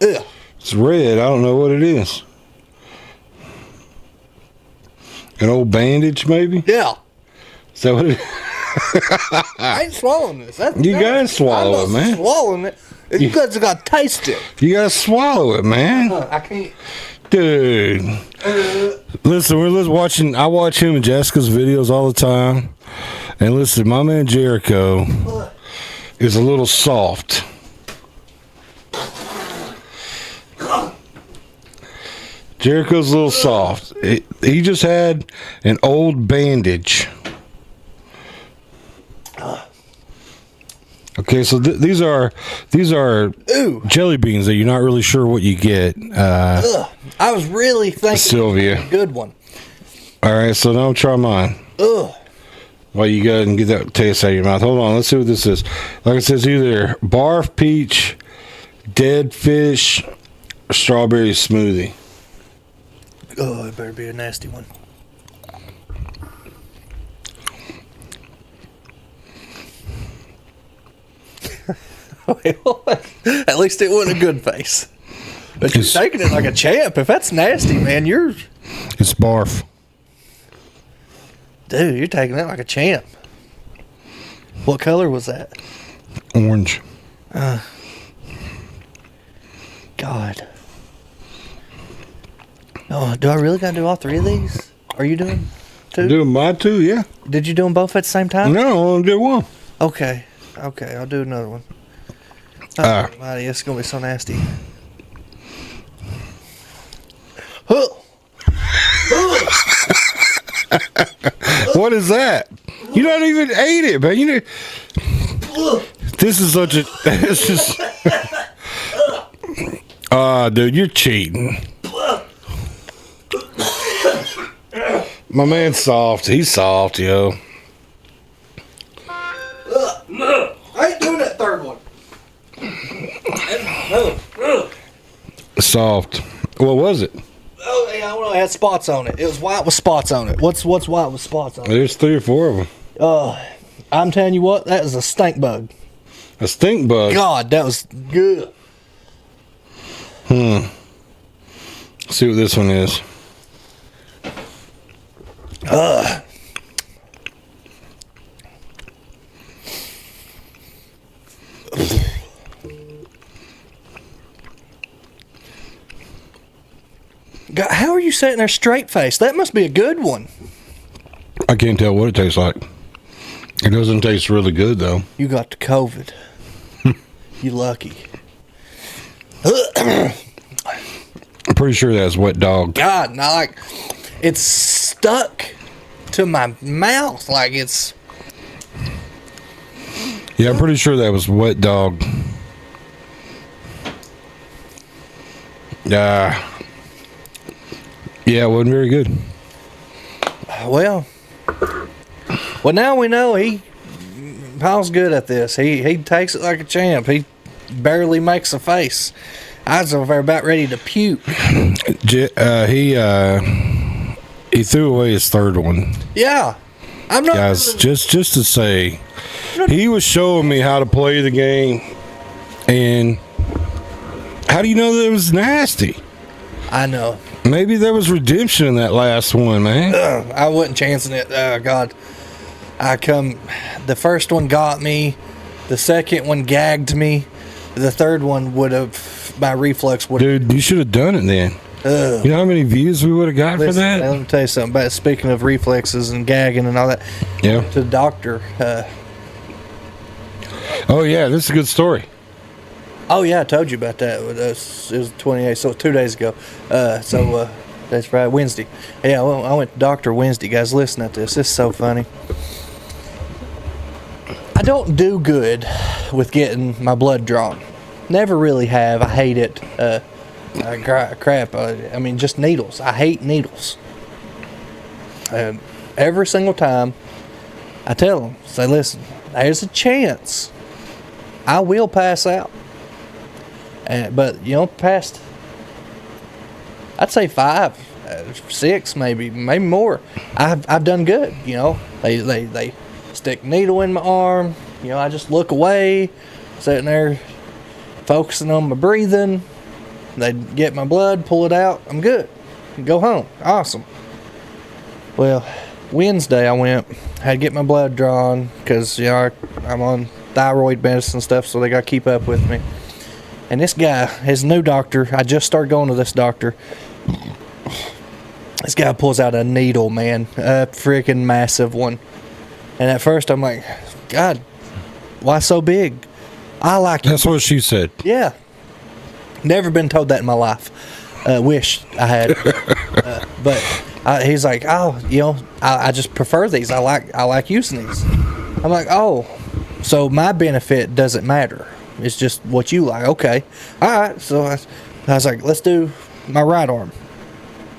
A: Ugh.
G: It's red. I don't know what it is. An old bandage, maybe?
A: Yeah.
G: Is that what it is?
A: I ain't swallowing this. That's
G: You
A: nasty.
G: gotta swallow
A: I'm
G: it,
A: not
G: man.
A: swallowing it. You guys got to taste it.
G: You gotta swallow it, man.
A: I can't.
G: Dude. Listen, we're watching. I watch him and Jessica's videos all the time. And listen, my man Jericho is a little soft. Jericho's a little soft. He just had an old bandage. Okay, so these are
A: Ooh.
G: jelly beans that you're not really sure what you get.
A: Ugh. I was really thinking
G: Sylvia.
A: a good one.
G: All right, so now try mine.
A: Ugh.
G: Well, you go ahead and get that taste out of your mouth. Hold on, let's see what this is. Like it says, either barf peach, dead fish, or strawberry smoothie.
A: Oh, it better be a nasty one. At least it wasn't a good face. But you're
G: It's-
A: taking it like a champ. If that's nasty, man,
G: It's barf.
A: dude, you're taking it like a champ. What color was that?
G: Orange.
A: God. Oh, do I really gotta do all 3 of these? Are you doing 2?
G: Doing my 2, yeah.
A: Did you do them both at the same time?
G: No, I only did one.
A: Okay. Okay, I'll do another one.
G: Ah.
A: Mighty, it's gonna be so nasty. Huh.
G: What is that? You not even ate it, man. You know, this is such a. This is. Dude, you're cheating. My man's soft. He's soft, yo.
A: I ain't doing that 3rd one.
G: Soft. What was it?
A: Oh, yeah, well, it had spots on it. It was white with spots on it. What's white with spots on it?
G: There's 3 or 4 of them.
A: I'm telling you what, that was a stink bug.
G: A stink bug.
A: God, that was good.
G: See what this one is.
A: God, how are you sitting there straight faced? That must be a good one.
G: I can't tell what it tastes like. It doesn't taste really good, though.
A: You got the COVID. You lucky.
G: I'm pretty sure that's wet dog.
A: God, now like it's stuck to my mouth like it's.
G: Yeah, I'm pretty sure that was wet dog. Yeah, it wasn't very good.
A: Well, now we know Paul's good at this. He takes it like a champ. He barely makes a face. I was over there about ready to puke.
G: He threw away his third one.
A: Yeah, I'm not.
G: Guys, just to say, he was showing me how to play the game, and how do you know that it was nasty?
A: I know.
G: Maybe there was redemption in that last one, man.
A: I wasn't chancing it. Oh God, the first one got me. The second one gagged me. The third one would have, my reflex would have.
G: Dude, you should have done it then. You know how many views we would have got for that?
A: Let me tell you something about, speaking of reflexes and gagging and all that.
G: Yeah.
A: To the doctor.
G: Oh yeah, this is a good story.
A: Oh yeah, I told you about that. It was 28, so 2 days ago. That's right, Wednesday. Yeah, well, I went to doctor Wednesday. Guys, listen to this. This is so funny. I don't do good with getting my blood drawn. Never really have. I hate it. Crap. I mean, just needles. I hate needles. Every single time, I tell them, say, listen, there's a chance I will pass out. But, past, I'd say 5, 6, maybe more. I've done good. They stick a needle in my arm. I just look away, sitting there, focusing on my breathing. They get my blood, pull it out. I'm good. Go home. Awesome. Well, Wednesday I went, had to get my blood drawn because I'm on thyroid medicine and stuff, so they got to keep up with me. And this guy, his new doctor, I just started going to this doctor. This guy pulls out a needle, man, a freaking massive one. And at first I'm like, God, why so big? I like it.
G: That's what she said.
A: Yeah. Never been told that in my life. Wish I had. But he's like, I just prefer these. I like using these. I'm like, oh, so my benefit doesn't matter. It's just what you like. Okay. All right. So I was like, let's do my right arm.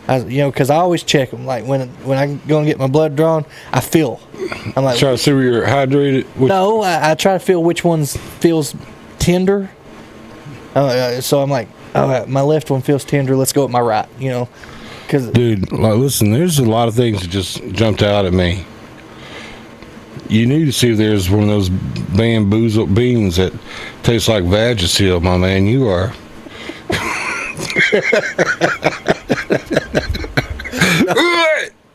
A: Because I always check them. Like when I go and get my blood drawn, I feel. I'm like,
G: Try to see where you're hydrated.
A: no, I try to feel which one feels tender. So I'm like, all right, my left one feels tender. Let's go with my right. Because
G: Dude, listen, there's a lot of things that just jumped out at me. You need to see if there's one of those bamboozle beans that tastes like Vagisil, my man. You are.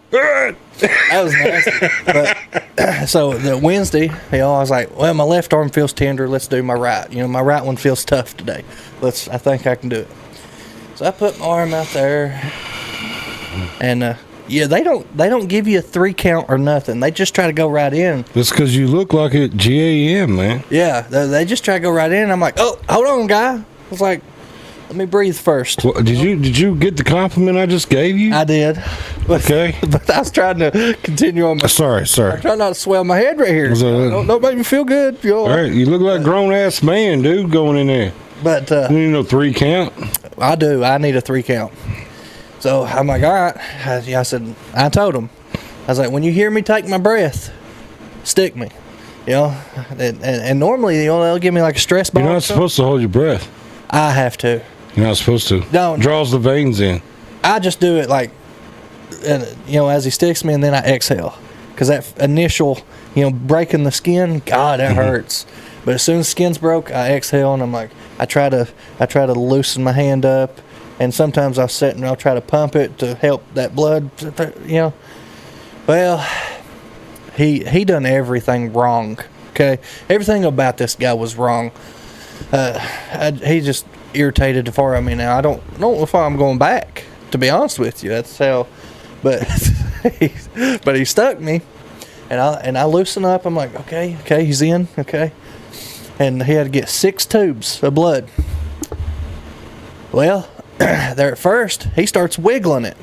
A: that was nasty. But so the Wednesday, I was like, well, my left arm feels tender. Let's do my right. My right one feels tough today. I think I can do it. So I put my arm out there, and they don't give you a 3 count or nothing. They just try to go right in.
G: That's because you look like a GAM, man.
A: Yeah, they just try to go right in. I'm like, oh, hold on, guy. I was like, let me breathe first.
G: Well, did you get the compliment I just gave you?
A: I did.
G: Okay.
A: But I was trying to continue on my.
G: Sorry.
A: I'm trying not to swell my head right here. Don't make me feel good.
G: All right, you look like a grown-ass man, dude, going in there.
A: But
G: You need no 3 count?
A: I do. I need a 3 count. So I'm like, all right. I told him. I was like, when you hear me take my breath, stick me. And normally, they'll give me like a stress ball.
G: You're not supposed to hold your breath.
A: I have to.
G: You're not supposed to.
A: No.
G: Draws the veins in.
A: I just do it like, as he sticks me, and then I exhale. Because that initial, breaking the skin, God, that hurts. But as soon as the skin's broke, I exhale, and I'm like, I try to loosen my hand up, and sometimes I'll sit and I'll try to pump it to help that blood. Well, he done everything wrong. Okay, everything about this guy was wrong. He just irritated the far. I mean, now I don't know if I'm going back. To be honest with you, that's how. But but he stuck me, and I loosen up. I'm like, okay, he's in, okay, and he had to get 6 tubes of blood. Well, there at first he starts wiggling it.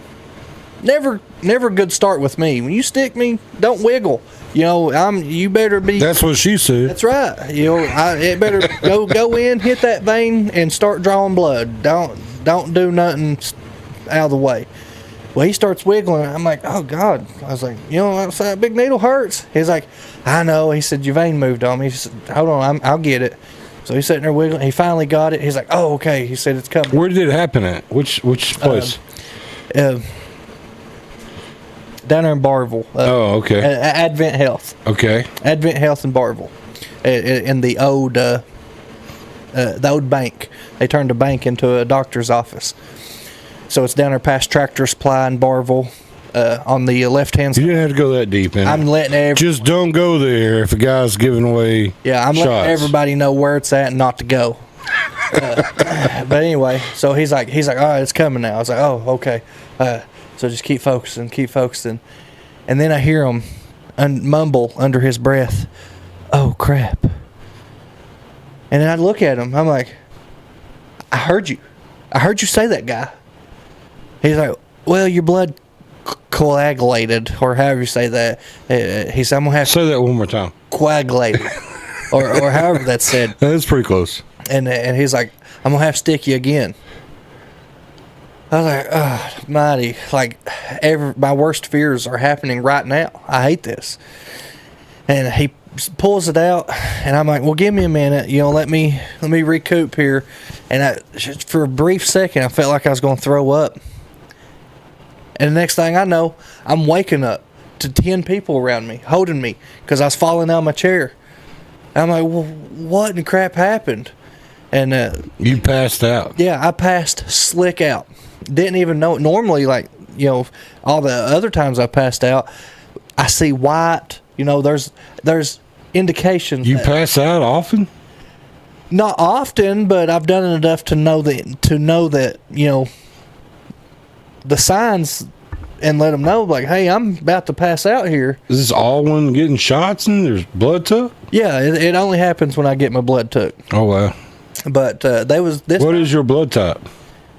A: Never a good start with me. When you stick me, don't wiggle. You better be.
G: That's what she said.
A: That's right. It better go in, hit that vein, and start drawing blood. don't do nothing out of the way. Well, he starts wiggling. I'm like, oh, God. I was like, you know, that big needle hurts. He's like, I know. He said, your vein moved on me. He said, hold on, I'll get it. So he's sitting there wiggling. He finally got it. He's like, oh, okay. He said, it's coming.
G: Where did it happen at? Which place?
A: Down there in Barville.
G: Oh, okay.
A: Advent Health.
G: Okay.
A: Advent Health in Barville. In the old bank. They turned the bank into a doctor's office. So it's down there past Tractor Supply in Barville, on the left-hand
G: You
A: side.
G: didn't have to go that deep in.
A: I'm letting
G: Just don't go there if a guy's giving away
A: I'm
G: shots.
A: letting everybody know where it's at and not to go. But anyway, so he's like, all right, it's coming now. I was like, oh, okay. So just keep focusing. And then I hear him mumble under his breath, oh, crap. And then I look at him. I'm like, I heard you say that, guy. He's like, well, your blood coagulated, or however you say that. He said, I'm going to have
G: Say that one more time.
A: coagulated, or however that's said.
G: That's pretty close.
A: And he's like, I'm going to have to stick you again. I was like, oh, mighty. Like, my worst fears are happening right now. I hate this. And he pulls it out, and I'm like, well, give me a minute. You know, let me recoup here. And for a brief second, I felt like I was going to throw up. And the next thing I know, I'm waking up to 10 people around me, holding me, because I was falling out of my chair. And I'm like, well, what in crap happened? And
G: You passed out.
A: yeah, I passed slick out. Didn't even know it. Normally, like, you know, all the other times I passed out, I see white. You know, there's indications.
G: You
A: that-
G: pass out often?
A: Not often, but I've done it enough to know that you know the signs, and let them know, like, hey, I'm about to pass out here.
G: Is this all when getting shots and there's blood took?
A: Yeah, it only happens when I get my blood took.
G: Oh, wow.
A: But they was this
G: What is your blood type?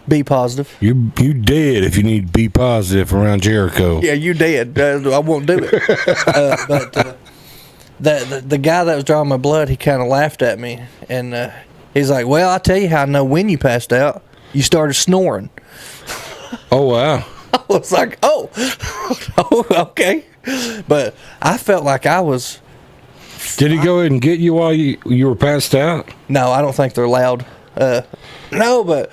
A: B positive.
G: You dead if you need to be positive around Jericho.
A: Yeah, you did. I won't do it. But the guy that was drawing my blood, he kind of laughed at me, and he's like, well, I'll tell you how I know when you passed out. You started snoring.
G: Oh, wow.
A: I was like, oh, okay. But I felt like I was.
G: Did he go ahead and get you while you were passed out?
A: No, I don't think they're loud. No, but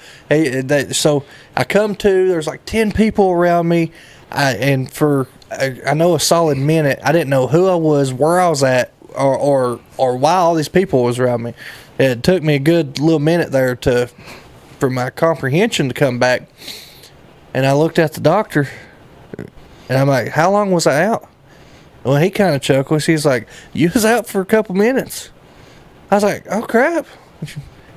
A: so I come to. There's like 10 people around me, and for I know a solid minute, I didn't know who I was, where I was at, or why all these people was around me. It took me a good little minute there for my comprehension to come back. And I looked at the doctor, and I'm like, how long was I out? Well, he kind of chuckles. He's like, you was out for a couple minutes. I was like, oh, crap.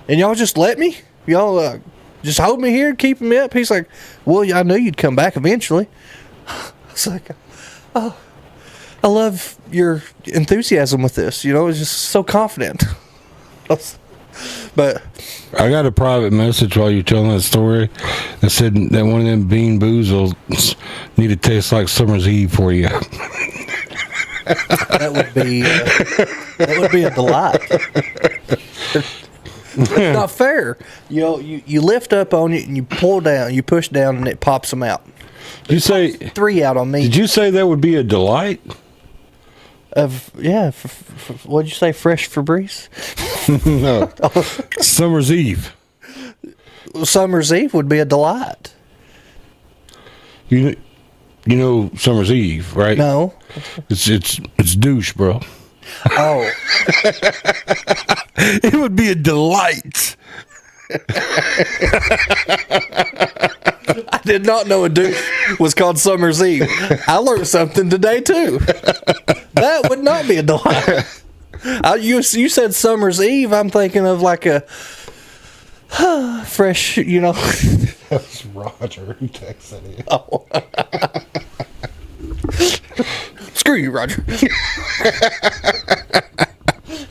A: And y'all just let me? Y'all just hold me here and keep me up? He's like, well, I knew you'd come back eventually. I was like, oh, I love your enthusiasm with this. You know, it's just so confident. But
G: I got a private message while you're telling that story that said that one of them bean boozles need to taste like summer's eve for you.
A: that would be a delight. It's not fair. You know, you lift up on it and you pull down, you push down, and it pops them out.
G: Did you say?
A: 3 out on me.
G: Did you say that would be a delight?
A: What'd you say? Fresh Febreze?
G: No. Summer's Eve.
A: Summer's Eve would be a delight.
G: You know Summer's Eve, right?
A: No.
G: It's douche, bro.
A: Oh.
G: It would be a delight.
A: I did not know a douche was called Summer's Eve. I learned something today too. That would not be a delight. You said Summer's Eve. I'm thinking of like a fresh, you know.
G: That's Roger who texted you.
A: Oh. Screw you, Roger.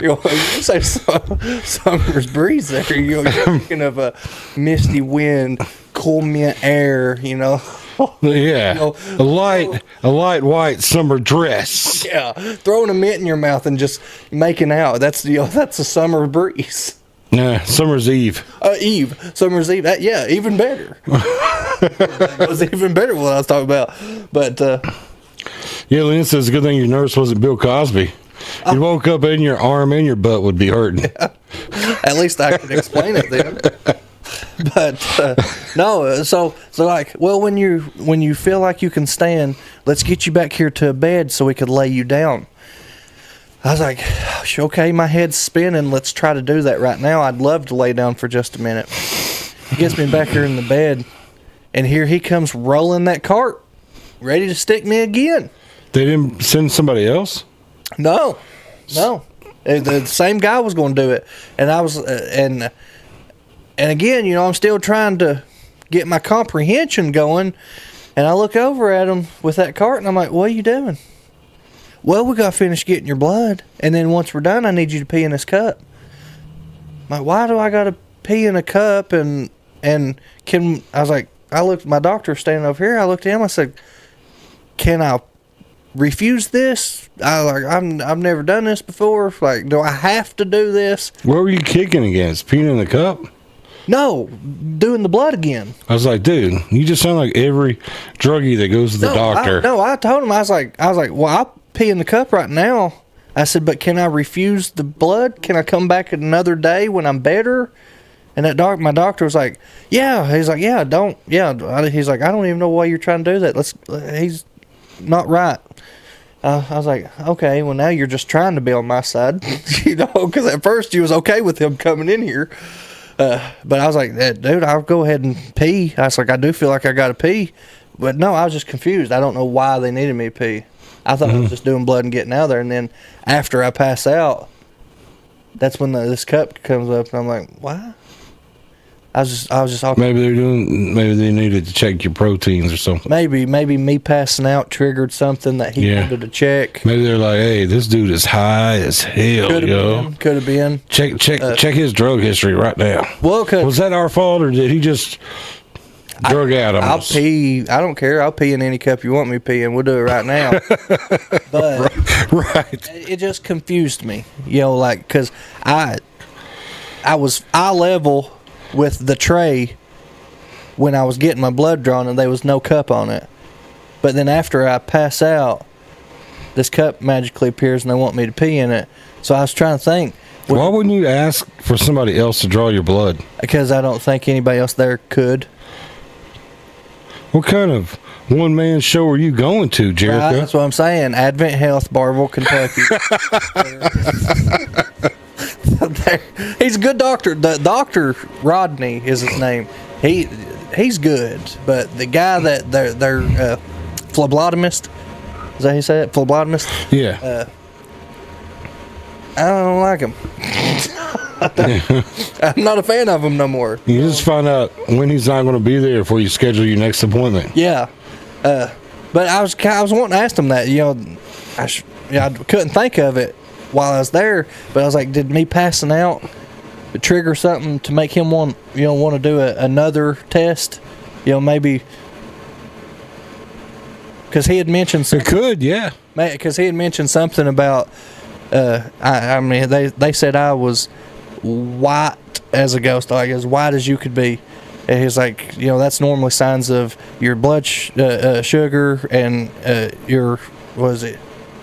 A: You say summer's breeze there. You're thinking of a misty wind, cool mint air, you know.
G: Yeah,
A: You know,
G: a light white summer dress.
A: yeah, throwing a mint in your mouth and just making out. That's a summer breeze.
G: Nah, Summer's Eve.
A: Eve, Summer's Eve. Yeah, even better. It was even better what I was talking about. But
G: Yeah, Lynn says a good thing your nurse wasn't Bill Cosby. You woke up and your arm and your butt would be hurting.
A: at least I can explain it then. But no, so like, well, when you feel like you can stand, let's get you back here to a bed so we could lay you down. I was like, okay, my head's spinning. Let's try to do that right now. I'd love to lay down for just a minute. He gets me back here in the bed, and here he comes rolling that cart, ready to stick me again.
G: They didn't send somebody else?
A: No. The same guy was going to do it, and I was, and again, you know, I'm still trying to get my comprehension going, and I look over at him with that cart, and I'm like, "What are you doing?" "Well, we got to finish getting your blood, and then once we're done, I need you to pee in this cup." I'm like, "Why do I got to pee in a cup?" And can I was like, I looked, my doctor standing over here. I looked at him. I said, "Can I refuse this? I've never done this before. Like, do I have to do this?"
G: What were you kicking against? Peeing in the cup?
A: No, doing the blood again.
G: I was like, dude, you just sound like every druggie that goes to the doctor.
A: I told him, I was like, well, I'll pee in the cup right now. I said, but can I refuse the blood? Can I come back another day when I'm better? And my doctor was like, yeah. He's like, yeah, don't. Yeah. He's like, I don't even know why you're trying to do that. He's not right. I was like, okay, well, now you're just trying to be on my side, you know, because at first you was okay with him coming in here. But I was like, dude, I'll go ahead and pee. I was like, I do feel like I got to pee. But no, I was just confused. I don't know why they needed me to pee. I thought I was just doing blood and getting out of there. And then after I pass out, that's when this cup comes up. And I'm like, why? I was just all
G: Maybe they needed to check your proteins or something.
A: Maybe me passing out triggered something that he wanted to check.
G: Maybe they're like, hey, this dude is high as hell,
A: Could have been.
G: Check his drug history right now.
A: Well,
G: was that our fault, or did he just drug out on
A: I'll
G: us?
A: pee. I don't care. I'll pee in any cup you want me to pee in. We'll do it right now. But
G: right.
A: It just confused me, you know, like, because I was eye level with the tray when I was getting my blood drawn, and there was no cup on it. But then after I pass out, this cup magically appears and they want me to pee in it. So I was trying to think,
G: why wouldn't you ask for somebody else to draw your blood?
A: Because I don't think anybody else there could.
G: What kind of one-man show are you going to, Jericho?
A: Right, that's what I'm saying. Advent Health, Barville, Kentucky. He's a good doctor. The doctor, Rodney is his name. He's good, but the guy that they're phlebotomist, is that how you say it? Phlebotomist?
G: Yeah.
A: I don't like him. I'm not a fan of him no more.
G: You just find out when he's not going to be there before you schedule your next appointment.
A: Yeah. But I was wanting to ask him that. You know, I couldn't think of it while I was there, but I was like, did me passing out trigger something to make him want to do another test? You know, maybe because he had mentioned something.
G: It could, yeah.
A: Because he had mentioned something about. I mean, they said I was white as a ghost, like as white as you could be. And he's like, you know, that's normally signs of your blood sugar and your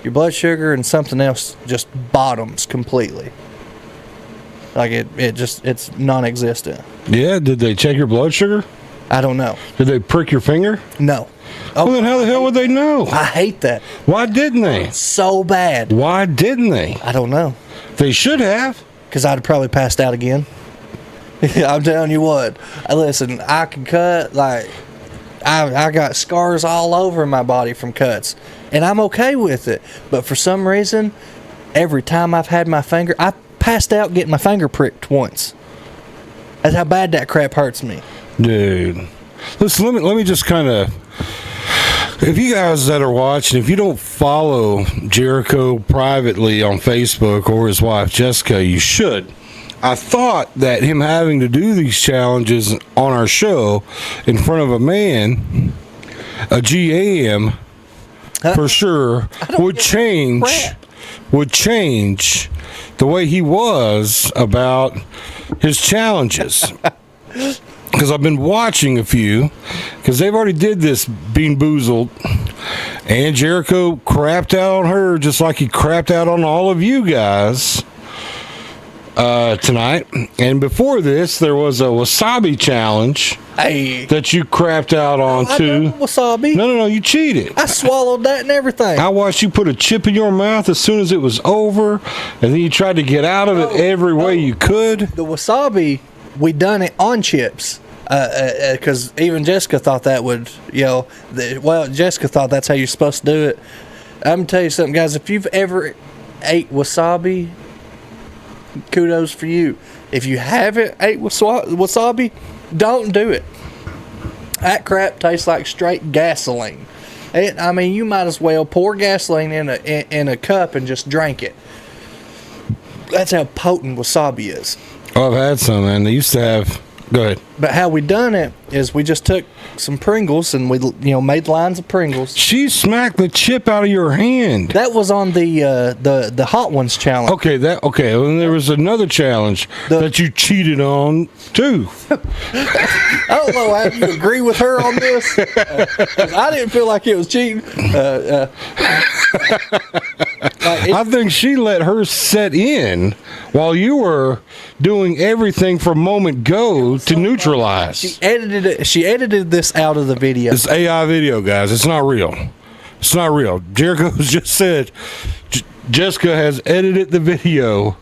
A: blood sugar and something else just bottoms completely. Like it's non-existent.
G: Yeah, did they check your blood sugar?
A: I don't know.
G: Did they prick your finger?
A: No.
G: Well, then how the hell would they know?
A: I hate that.
G: Why didn't they?
A: So bad.
G: Why didn't they?
A: I don't know.
G: They should have.
A: Because I'd have probably passed out again. I'm telling you what. Listen, I can cut, like, I got scars all over my body from cuts. And I'm okay with it. But for some reason, every time I've had my finger, I passed out getting my finger pricked once. That's how bad that crap hurts me.
G: Dude. Listen, let me just kind of... If you guys that are watching, if you don't follow Jericho privately on Facebook or his wife Jessica, you should. I thought that him having to do these challenges on our show in front of a man, a GAM, for sure, would change the way he was about his challenges. Because I've been watching a few, because they've already did this Bean Boozled, and Jericho crapped out on her just like he crapped out on all of you guys tonight. And before this, there was a wasabi challenge
A: Hey,
G: that you crapped out on
A: I
G: too.
A: done wasabi.
G: No, you cheated.
A: I swallowed that and everything.
G: I watched you put a chip in your mouth as soon as it was over, and then you tried to get out of it every way you could.
A: The wasabi, we done it on chips. Because even Jessica thought that would, Jessica thought that's how you're supposed to do it. I'm gonna tell you something, guys. If you've ever ate wasabi, kudos for you. If you haven't ate wasabi, don't do it. That crap tastes like straight gasoline. You might as well pour gasoline in a cup and just drink it. That's how potent wasabi is.
G: Oh, I've had some, man. They used to have. Go ahead.
A: But how we done it is we just took some Pringles and we made lines of Pringles.
G: She smacked the chip out of your hand.
A: That was on the Hot Ones challenge.
G: Okay. Well, then there was another challenge that you cheated on too.
A: I don't know how you agree with her on this. 'Cause I didn't feel like it was cheating.
G: I think she let her set in while you were doing everything from moment go to neutralize.
A: She edited this out of the video.
G: It's AI video, guys. It's not real. It's not real. Jericho just said Jessica has edited the video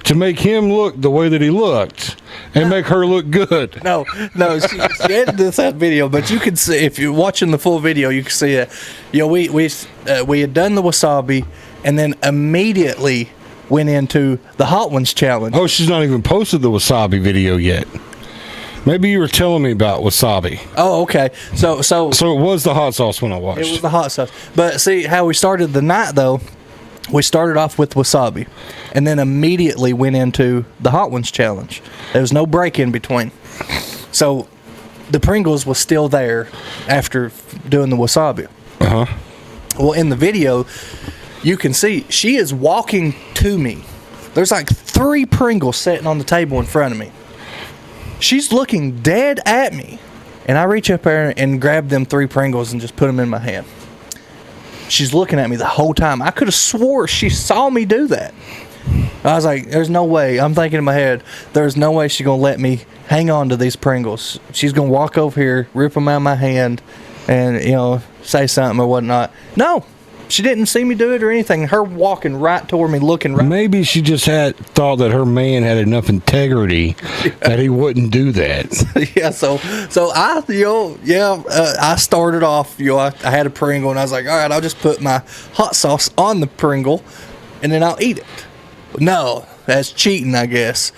G: to make him look the way that he looked and make her look good.
A: No, she edited this out video, but you can see if you're watching the full video, you can see it. We had done the wasabi, and then immediately went into the Hot Ones challenge.
G: Oh, she's not even posted the wasabi video yet. Maybe you were telling me about wasabi.
A: Oh, okay. So
G: it was the hot sauce when I watched.
A: it was the hot sauce. But see how we started the night though. We started off with wasabi, and then immediately went into the Hot Ones challenge. There was no break in between. So the Pringles was still there after doing the wasabi.
G: Uh-huh.
A: Well, in the video, you can see she is walking to me. There's like 3 Pringles sitting on the table in front of me. She's looking dead at me, and I reach up there and grab them 3 Pringles and just put them in my hand. She's looking at me the whole time. I could have swore she saw me do that. I was like, there's no way. I'm thinking in my head, there's no way she's going to let me hang on to these Pringles. She's going to walk over here, rip them out of my hand, and, say something or whatnot. No, she didn't see me do it or anything. Her walking right toward me, looking right.
G: Maybe she just thought that her man had enough integrity that he wouldn't do that.
A: Yeah, so I started off, I had a Pringle, and I was like, all right, I'll just put my hot sauce on the Pringle, and then I'll eat it. No, that's cheating, I guess.